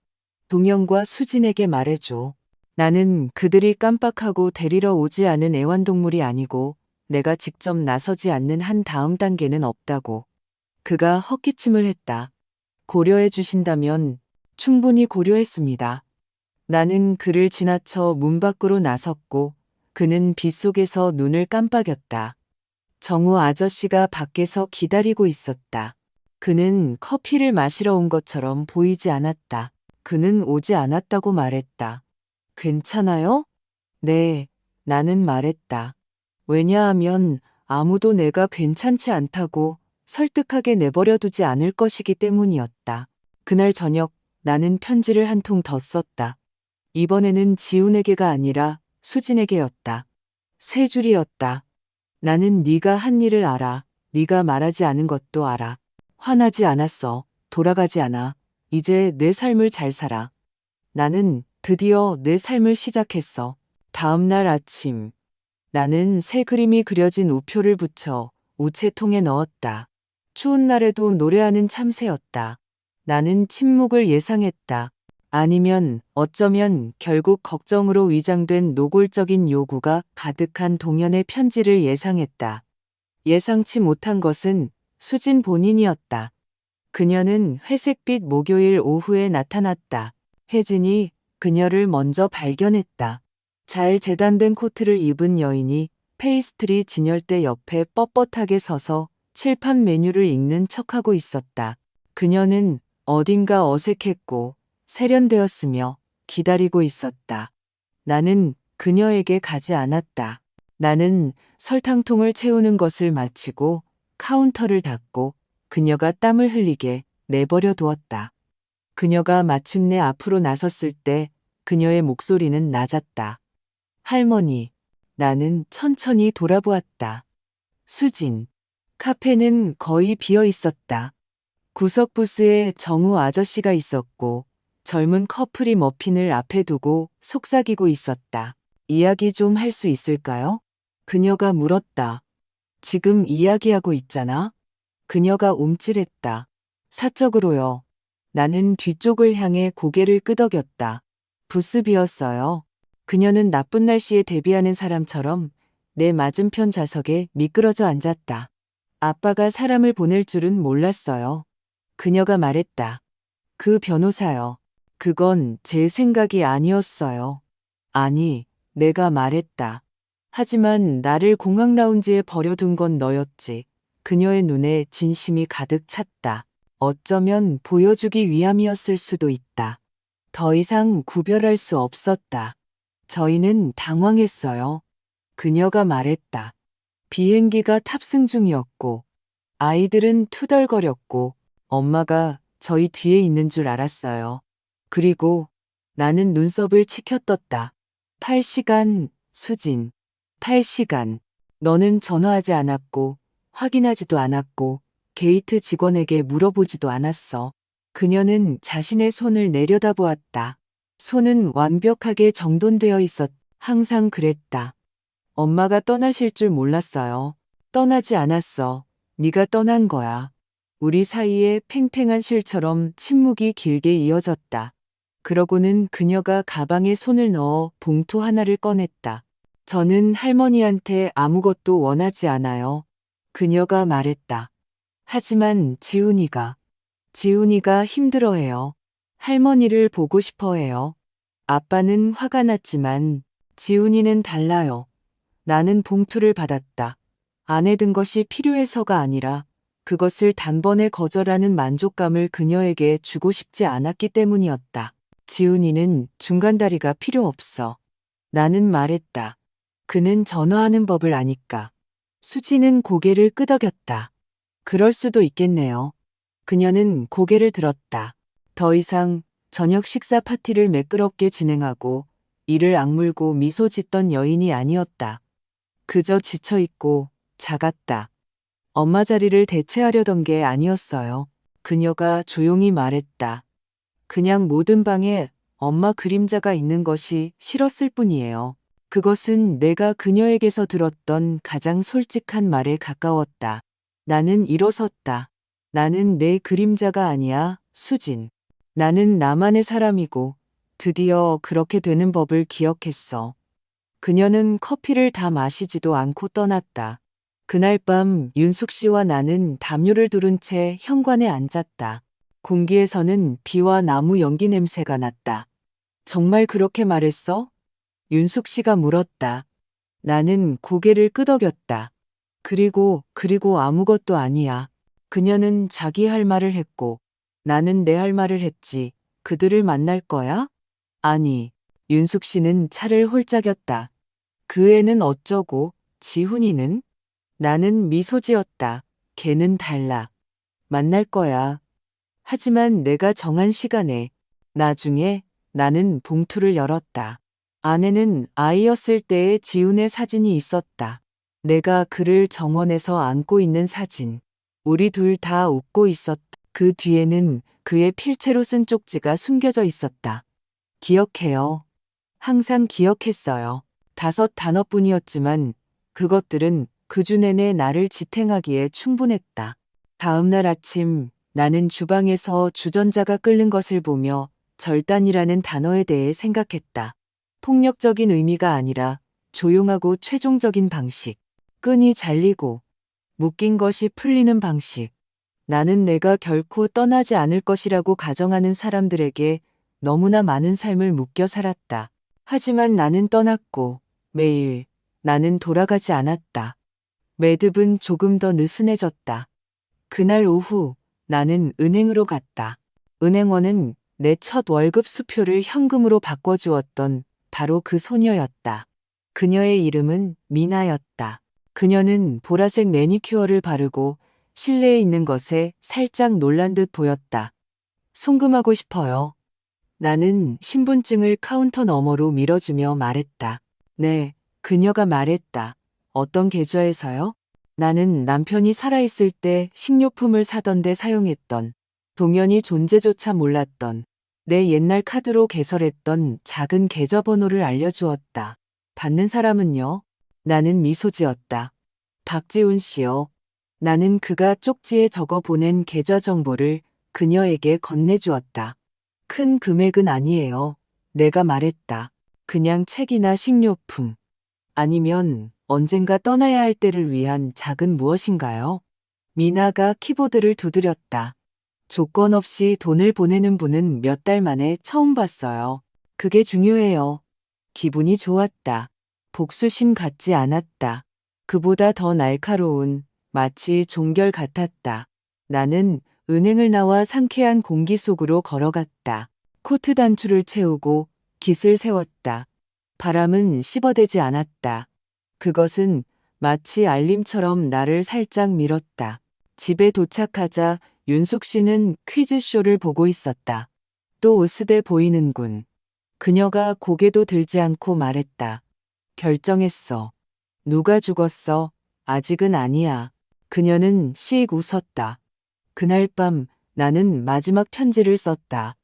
동영과 수진에게 말해줘. 나는 그들이 깜빡하고 데리러 오지 않은 애완동물이 아니고 내가 직접 나서지 않는 한 다음 단계는 없다고. 그가 헛기침을 했다. 고려해 주신다면 충분히 고려했습니다. 나는 그를 지나쳐 문 밖으로 나섰고 그는 빗속에서 눈을 깜빡였다. 정우 아저씨가 밖에서 기다리고 있었다. 그는 커피를 마시러 온 것처럼 보이지 않았다. 그는 오지 않았다고 말했다. 괜찮아요? 네, 나는 말했다. 왜냐하면 아무도 내가 괜찮지 않다고 설득하게 내버려 두지 않을 것이기 때문이었다. 그날 저녁 나는 편지를 한 통 더 썼다. 이번에는 지훈에게가 아니라 수진에게였다. 세 줄이었다. 나는 네가 한 일을 알아. 네가 말하지 않은 것도 알아. 화나지 않았어. 돌아가지 않아. 이제 내 삶을 잘 살아. 나는 드디어 내 삶을 시작했어. 다음 날 아침 나는 새 그림이 그려진 우표를 붙여 우체통에 넣었다. 추운 날에도 노래하는 참새였다. 나는 침묵을 예상했다. 아니면 어쩌면 결국 걱정으로 위장된 노골적인 요구가 가득한 동현의 편지를 예상했다. 예상치 못한 것은 수진 본인이었다. 그녀는 회색빛 목요일 오후에 나타났다. 혜진이 그녀를 먼저 발견했다. 잘 재단된 코트를 입은 여인이 페이스트리 진열대 옆에 뻣뻣하게 서서 칠판 메뉴를 읽는 척하고 있었다. 그녀는 어딘가 어색했고 세련되었으며 기다리고 있었다. 나는 그녀에게 가지 않았다. 나는 설탕통을 채우는 것을 마치고 카운터를 닫고 그녀가 땀을 흘리게 내버려 두었다. 그녀가 마침내 앞으로 나섰을 때 그녀의 목소리는 낮았다. 할머니, 나는 천천히 돌아보았다. 수진. 카페는 거의 비어 있었다. 구석 부스에 정우 아저씨가 있었고 젊은 커플이 머핀을 앞에 두고 속삭이고 있었다. 이야기 좀 할 수 있을까요? 그녀가 물었다. 지금 이야기하고 있잖아. 그녀가 움찔했다. 사적으로요. 나는 뒤쪽을 향해 고개를 끄덕였다. 부스 비었어요. 그녀는 나쁜 날씨에 대비하는 사람처럼 내 맞은편 좌석에 미끄러져 앉았다. 아빠가 사람을 보낼 줄은 몰랐어요. 그녀가 말했다. 그 변호사요. 그건 제 생각이 아니었어요. 아니, 내가 말했다. 하지만 나를 공항 라운지에 버려둔 건 너였지. 그녀의 눈에 진심이 가득 찼다. 어쩌면 보여주기 위함이었을 수도 있다. 더 이상 구별할 수 없었다. 저희는 당황했어요. 그녀가 말했다. 비행기가 탑승 중이었고 아이들은 투덜거렸고 엄마가 저희 뒤에 있는 줄 알았어요. 그리고 나는 눈썹을 치켜떴다. 8시간, 수진. 8시간. 너는 전화하지 않았고 확인하지도 않았고 게이트 직원에게 물어보지도 않았어. 그녀는 자신의 손을 내려다보았다. 손은 완벽하게 정돈되어 있었. 항상 그랬다. 엄마가 떠나실 줄 몰랐어요. 떠나지 않았어. 네가 떠난 거야. 우리 사이에 팽팽한 실처럼 침묵이 길게 이어졌다. 그러고는 그녀가 가방에 손을 넣어 봉투 하나를 꺼냈다. 저는 할머니한테 아무것도 원하지 않아요. 그녀가 말했다. 하지만 지훈이가 힘들어해요. 할머니를 보고 싶어해요. 아빠는 화가 났지만 지훈이는 달라요. 나는 봉투를 받았다. 안에 든 것이 필요해서가 아니라 그것을 단번에 거절하는 만족감을 그녀에게 주고 싶지 않았기 때문이었다. 지훈이는 중간다리가 필요 없어. 나는 말했다. 그는 전화하는 법을 아니까. 수지는 고개를 끄덕였다. 그럴 수도 있겠네요. 그녀는 고개를 들었다. 더 이상 저녁 식사 파티를 매끄럽게 진행하고 이를 악물고 미소 짓던 여인이 아니었다. 그저 지쳐있고 작았다. 엄마 자리를 대체하려던 게 아니었어요. 그녀가 조용히 말했다. 그냥 모든 방에 엄마 그림자가 있는 것이 싫었을 뿐이에요. 그것은 내가 그녀에게서 들었던 가장 솔직한 말에 가까웠다. 나는 일어섰다. 나는 내 그림자가 아니야, 수진. 나는 나만의 사람이고 드디어 그렇게 되는 법을 기억했어. 그녀는 커피를 다 마시지도 않고 떠났다. 그날 밤 윤숙 씨와 나는 담요를 두른 채 현관에 앉았다. 공기에서는 비와 나무 연기 냄새가 났다. 정말 그렇게 말했어? 윤숙 씨가 물었다. 나는 고개를 끄덕였다. 그리고 아무것도 아니야. 그녀는 자기 할 말을 했고 나는 내 할 말을 했지. 그들을 만날 거야? 아니. 윤숙 씨는 차를 홀짝였다. 그 애는 어쩌고, 지훈이는? 나는 미소 지었다. 걔는 달라. 만날 거야. 하지만 내가 정한 시간에. 나중에 나는 봉투를 열었다. 안에는 아이였을 때의 지훈의 사진이 있었다. 내가 그를 정원에서 안고 있는 사진. 우리 둘 다 웃고 있었다. 그 뒤에는 그의 필체로 쓴 쪽지가 숨겨져 있었다. 기억해요. 항상 기억했어요. 5단어뿐이었지만 그것들은 그 주 내내 나를 지탱하기에 충분했다. 다음 날 아침 나는 주방에서 주전자가 끓는 것을 보며 절단이라는 단어에 대해 생각했다. 폭력적인 의미가 아니라 조용하고 최종적인 방식. 끈이 잘리고 묶인 것이 풀리는 방식. 나는 내가 결코 떠나지 않을 것이라고 가정하는 사람들에게 너무나 많은 삶을 묶여 살았다. 하지만 나는 떠났고 매일 나는 돌아가지 않았다. 매듭은 조금 더 느슨해졌다. 그날 오후 나는 은행으로 갔다. 은행원은 내 첫 월급 수표를 현금으로 바꿔주었던 바로 그 소녀였다. 그녀의 이름은 미나였다. 그녀는 보라색 매니큐어를 바르고 실내에 있는 것에 살짝 놀란 듯 보였다. 송금하고 싶어요. 나는 신분증을 카운터 너머로 밀어주며 말했다. 네, 그녀가 말했다. 어떤 계좌에서요? 나는 남편이 살아있을 때 식료품을 사던데 사용했던, 동연이 존재조차 몰랐던, 내 옛날 카드로 개설했던 작은 계좌번호를 알려주었다. 받는 사람은요? 나는 미소 지었다. 박지훈 씨요. 나는 그가 쪽지에 적어 보낸 계좌 정보를 그녀에게 건네주었다. 큰 금액은 아니에요. 내가 말했다. 그냥 책이나 식료품. 아니면 언젠가 떠나야 할 때를 위한 작은 무엇인가요? 미나가 키보드를 두드렸다. 조건 없이 돈을 보내는 분은 몇 달 만에 처음 봤어요. 그게 중요해요. 기분이 좋았다. 복수심 같지 않았다. 그보다 더 날카로운 마치 종결 같았다. 나는 은행을 나와 상쾌한 공기 속으로 걸어갔다. 코트 단추를 채우고 깃을 세웠다. 바람은 씹어대지 않았다. 그것은 마치 알림처럼 나를 살짝 밀었다. 집에 도착하자 윤숙 씨는 퀴즈쇼를 보고 있었다. 또 으스대 보이는군. 그녀가 고개도 들지 않고 말했다. 결정했어. 누가 죽었어? 아직은 아니야. 그녀는 씩 웃었다. 그날 밤 나는 마지막 편지를 썼다.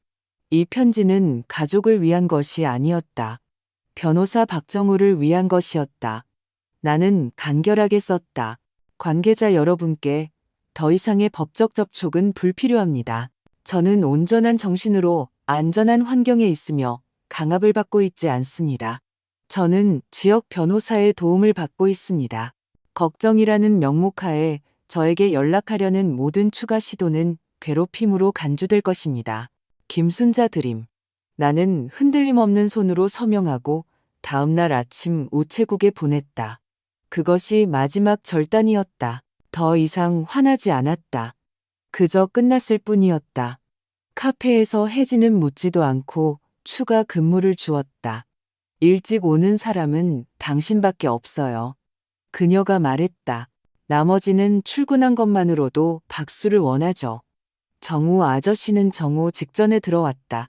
이 편지는 가족을 위한 것이 아니었다. 변호사 박정우를 위한 것이었다. 나는 간결하게 썼다. 관계자 여러분께 더 이상의 법적 접촉은 불필요합니다. 저는 온전한 정신으로 안전한 환경에 있으며 강압을 받고 있지 않습니다. 저는 지역 변호사의 도움을 받고 있습니다. 걱정이라는 명목하에 저에게 연락하려는 모든 추가 시도는 괴롭힘으로 간주될 것입니다. 김순자 드림. 나는 흔들림 없는 손으로 서명하고 다음 날 아침 우체국에 보냈다. 그것이 마지막 절단이었다. 더 이상 화나지 않았다. 그저 끝났을 뿐이었다. 카페에서 혜진은 묻지도 않고 추가 근무를 주었다. 일찍 오는 사람은 당신밖에 없어요. 그녀가 말했다. 나머지는 출근한 것만으로도 박수를 원하죠. 정우 아저씨는 정오 직전에 들어왔다.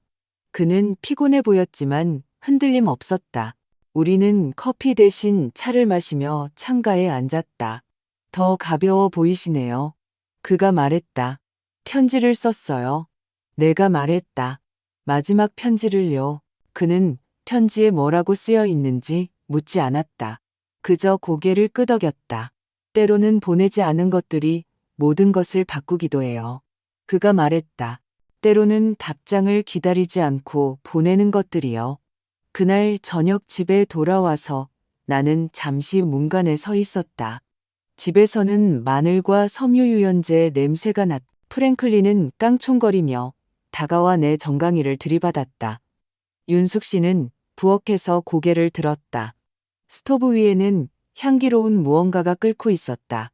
그는 피곤해 보였지만 흔들림 없었다. 우리는 커피 대신 차를 마시며 창가에 앉았다. 더 가벼워 보이시네요. 그가 말했다. 편지를 썼어요. 내가 말했다. 마지막 편지를요. 그는 편지에 뭐라고 쓰여 있는지 묻지 않았다. 그저 고개를 끄덕였다. 때로는 보내지 않은 것들이 모든 것을 바꾸기도 해요. 그가 말했다. 때로는 답장을 기다리지 않고 보내는 것들이요. 그날 저녁 집에 돌아와서 나는 잠시 문간에 서 있었다. 집에서는 마늘과 섬유유연제 냄새가 났다. 프랭클린은 깡총거리며 다가와 내 정강이를 들이받았다. 윤숙 씨는 부엌에서 고개를 들었다. 스토브 위에는 향기로운 무언가가 끓고 있었다.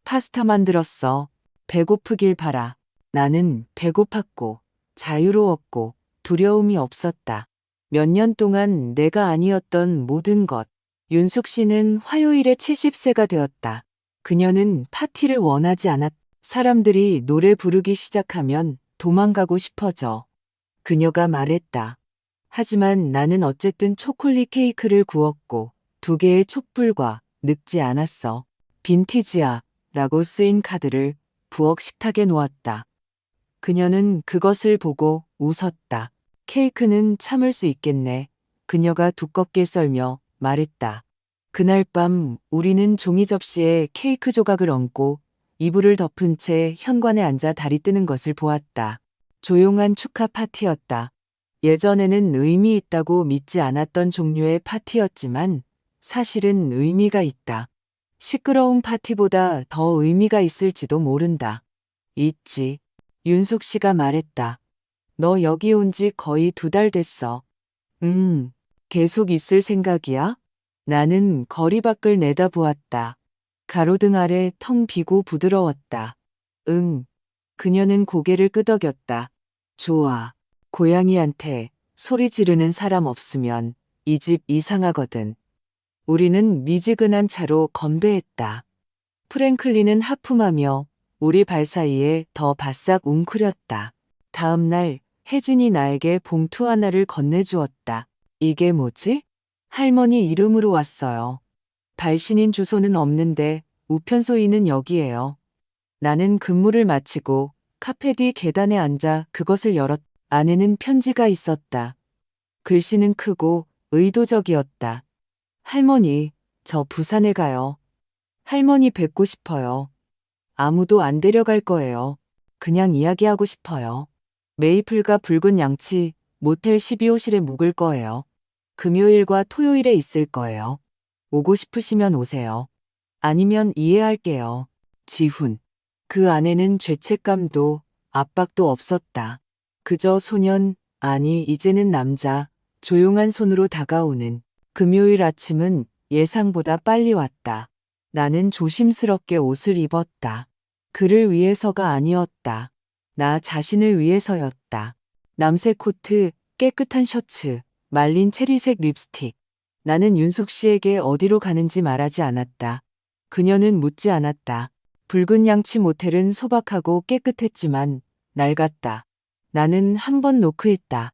파스타 만들었어. 배고프길 바라. 나는 배고팠고 자유로웠고 두려움이 없었다. 몇 년 동안 내가 아니었던 모든 것. 윤숙 씨는 화요일에 70세가 되었다. 그녀는 파티를 원하지 않았다. 사람들이 노래 부르기 시작하면 도망가고 싶어져. 그녀가 말했다. 하지만 나는 어쨌든 초콜릿 케이크를 구웠고 2개의 촛불과 늙지 않았어. 빈티지야 라고 쓰인 카드를 부엌 식탁에 놓았다. 그녀는 그것을 보고 웃었다. 케이크는 참을 수 있겠네. 그녀가 두껍게 썰며 말했다. 그날 밤 우리는 종이 접시에 케이크 조각을 얹고 이불을 덮은 채 현관에 앉아 다리 뜨는 것을 보았다. 조용한 축하 파티였다. 예전에는 의미 있다고 믿지 않았던 종류의 파티였지만 사실은 의미가 있다. 시끄러운 파티보다 더 의미가 있을지도 모른다. 있지. 윤숙 씨가 말했다. 너 여기 온 지 거의 2달 됐어. 계속 있을 생각이야? 나는 거리 밖을 내다보았다. 가로등 아래 텅 비고 부드러웠다. 응. 그녀는 고개를 끄덕였다. 좋아. 고양이한테 소리 지르는 사람 없으면 이 집 이상하거든. 우리는 미지근한 차로 건배했다. 프랭클린은 하품하며 우리 발 사이에 더 바싹 웅크렸다. 다음 날 혜진이 나에게 봉투 하나를 건네주었다. 이게 뭐지? 할머니 이름으로 왔어요. 발신인 주소는 없는데 우편소에는 여기에요. 나는 근무를 마치고 카페 뒤 계단에 앉아 그것을 열었. 안에는 편지가 있었다. 글씨는 크고 의도적이었다. 할머니, 저 부산에 가요. 할머니 뵙고 싶어요. 아무도 안 데려갈 거예요. 그냥 이야기하고 싶어요. 메이플과 붉은 양치, 모텔 12호실에 묵을 거예요. 금요일과 토요일에 있을 거예요. 오고 싶으시면 오세요. 아니면 이해할게요. 지훈. 그 안에는 죄책감도 압박도 없었다. 그저 소년, 아니 이제는 남자, 조용한 손으로 다가오는. 금요일 아침은 예상보다 빨리 왔다. 나는 조심스럽게 옷을 입었다. 그를 위해서가 아니었다. 나 자신을 위해서였다. 남색 코트, 깨끗한 셔츠, 말린 체리색 립스틱. 나는 윤숙 씨에게 어디로 가는지 말하지 않았다. 그녀는 묻지 않았다. 붉은 양치 모텔은 소박하고 깨끗했지만 낡았다. 나는 한 번 노크했다.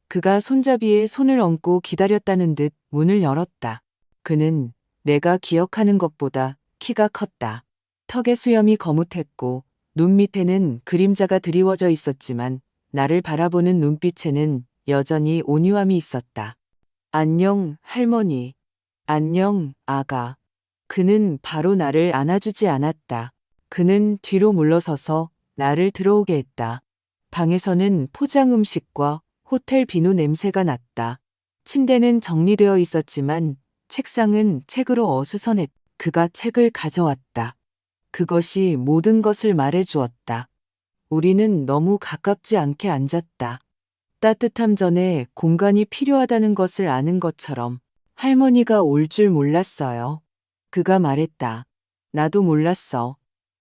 그가 손잡이에 손을 얹고 기다렸다는 듯 문을 열었다. 그는 내가 기억하는 것보다 키가 컸다. 턱의 수염이 거뭇했고 눈 밑에는 그림자가 드리워져 있었지만 나를 바라보는 눈빛에는 여전히 온유함이 있었다. 안녕, 할머니. 안녕, 아가. 그는 바로 나를 안아주지 않았다. 그는 뒤로 물러서서 나를 들어오게 했다. 방에서는 포장 음식과 호텔 비누 냄새가 났다. 침대는 정리되어 있었지만 책상은 책으로 어수선했다. 그가 책을 가져왔다. 그것이 모든 것을 말해주었다. 우리는 너무 가깝지 않게 앉았다. 따뜻함 전에 공간이 필요하다는 것을 아는 것처럼 할머니가 올 줄 몰랐어요. 그가 말했다. 나도 몰랐어.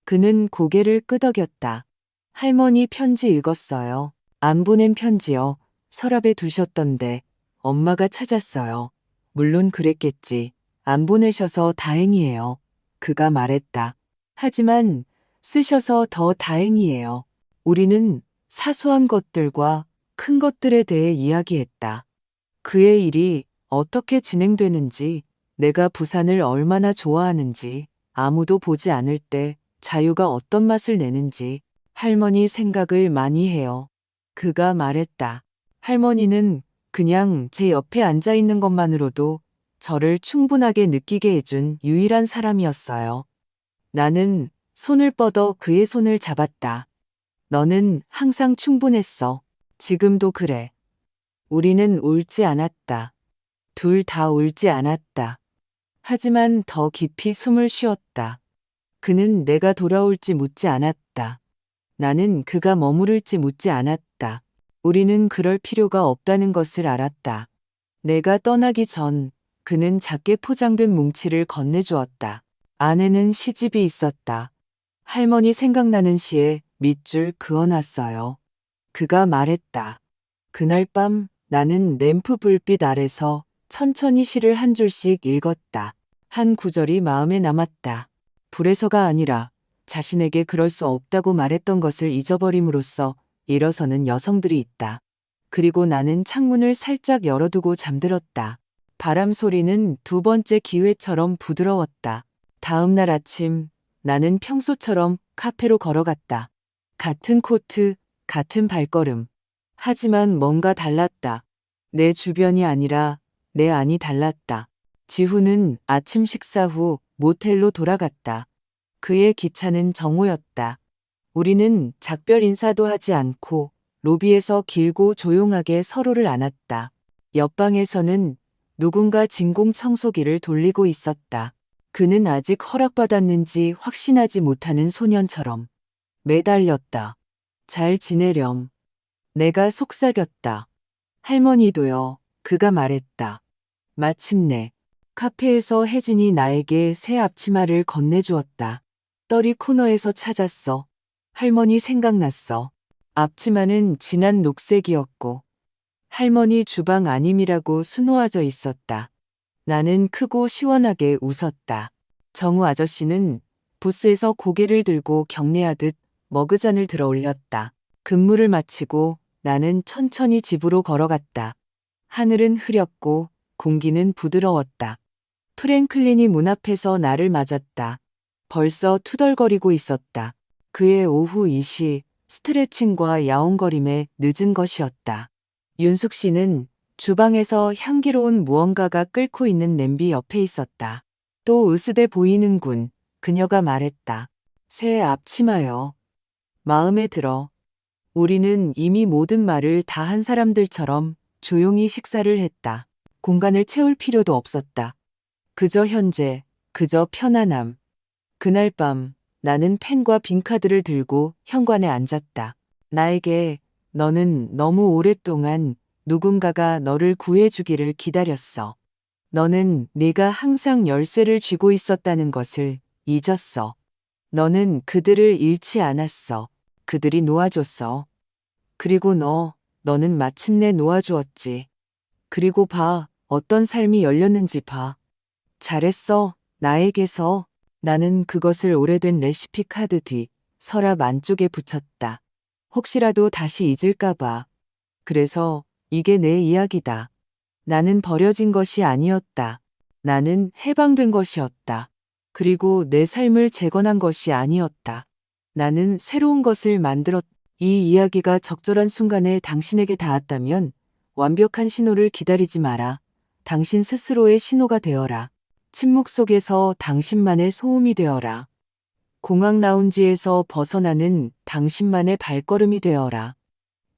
그는 고개를 끄덕였다. 할머니 편지 읽었어요. 안 보낸 편지요. 서랍에 두셨던데 엄마가 찾았어요. 물론 그랬겠지. 안 보내셔서 다행이에요. 그가 말했다. 하지만 쓰셔서 더 다행이에요. 우리는 사소한 것들과 큰 것들에 대해 이야기했다. 그의 일이 어떻게 진행되는지, 내가 부산을 얼마나 좋아하는지, 아무도 보지 않을 때 자유가 어떤 맛을 내는지 할머니 생각을 많이 해요. 그가 말했다. 할머니는 그냥 제 옆에 앉아 있는 것만으로도 저를 충분하게 느끼게 해준 유일한 사람이었어요. 나는 손을 뻗어 그의 손을 잡았다. 너는 항상 충분했어. 지금도 그래. 우리는 울지 않았다. 둘 다 울지 않았다. 하지만 더 깊이 숨을 쉬었다. 그는 내가 돌아올지 묻지 않았다. 나는 그가 머무를지 묻지 않았다. 우리는 그럴 필요가 없다는 것을 알았다. 내가 떠나기 전 그는 작게 포장된 뭉치를 건네주었다. 안에는 시집이 있었다. 할머니 생각나는 시에 밑줄 그어놨어요. 그가 말했다. 그날 밤 나는 램프 불빛 아래서 천천히 시를 한 줄씩 읽었다. 한 구절이 마음에 남았다. 불에서가 아니라 자신에게 그럴 수 없다고 말했던 것을 잊어버림으로써 일어서는 여성들이 있다. 그리고 나는 창문을 살짝 열어두고 잠들었다. 바람 소리는 두 번째 기회처럼 부드러웠다. 다음 날 아침 나는 평소처럼 카페로 걸어갔다. 같은 코트, 같은 발걸음. 하지만 뭔가 달랐다. 내 주변이 아니라 내 안이 달랐다. 지훈은 아침 식사 후 모텔로 돌아갔다. 그의 기차는 정오였다. 우리는 작별 인사도 하지 않고 로비에서 길고 조용하게 서로를 안았다. 옆방에서는 누군가 진공 청소기를 돌리고 있었다. 그는 아직 허락받았는지 확신하지 못하는 소년처럼 매달렸다. 잘 지내렴. 내가 속삭였다. 할머니도요. 그가 말했다. 마침내 카페에서 혜진이 나에게 새 앞치마를 건네주었다. 떨이 코너에서 찾았어. 할머니 생각났어. 앞치마는 진한 녹색이었고 할머니 주방 안임이라고 수놓아져 있었다. 나는 크고 시원하게 웃었다. 정우 아저씨는 부스에서 고개를 들고 경례하듯 머그잔을 들어 올렸다. 근무를 마치고 나는 천천히 집으로 걸어갔다. 하늘은 흐렸고 공기는 부드러웠다. 프랭클린이 문 앞에서 나를 맞았다. 벌써 투덜거리고 있었다. 그의 오후 2시 스트레칭과 야옹거림에 늦은 것이었다. 윤숙 씨는 주방에서 향기로운 무언가가 끓고 있는 냄비 옆에 있었다. 또 으스대 보이는군. 그녀가 말했다. 새 앞치마요. 마음에 들어. 우리는 이미 모든 말을 다 한 사람들처럼 조용히 식사를 했다. 공간을 채울 필요도 없었다. 그저 현재, 그저 편안함. 그날 밤 나는 펜과 빈카드를 들고 현관에 앉았다. 나에게 너는 너무 오랫동안 누군가가 너를 구해주기를 기다렸어. 너는 네가 항상 열쇠를 쥐고 있었다는 것을 잊었어. 너는 그들을 잃지 않았어. 그들이 놓아줬어. 그리고 너는 마침내 놓아주었지. 그리고 봐, 어떤 삶이 열렸는지 봐. 잘했어, 나에게서. 나는 그것을 오래된 레시피 카드 뒤 서랍 안쪽에 붙였다. 혹시라도 다시 잊을까봐. 그래서 이게 내 이야기다. 나는 버려진 것이 아니었다. 나는 해방된 것이었다. 그리고 내 삶을 재건한 것이 아니었다. 나는 새로운 것을 만들었다. 이 이야기가 적절한 순간에 당신에게 닿았다면 완벽한 신호를 기다리지 마라. 당신 스스로의 신호가 되어라. 침묵 속에서 당신만의 소음이 되어라. 공항 라운지에서 벗어나는 당신만의 발걸음이 되어라.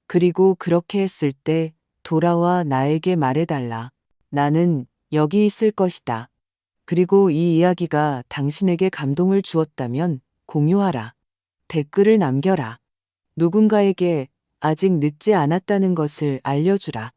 그리고 그렇게 했을 때 돌아와 나에게 말해달라. 나는 여기 있을 것이다. 그리고 이 이야기가 당신에게 감동을 주었다면 공유하라. 댓글을 남겨라. 누군가에게 아직 늦지 않았다는 것을 알려주라.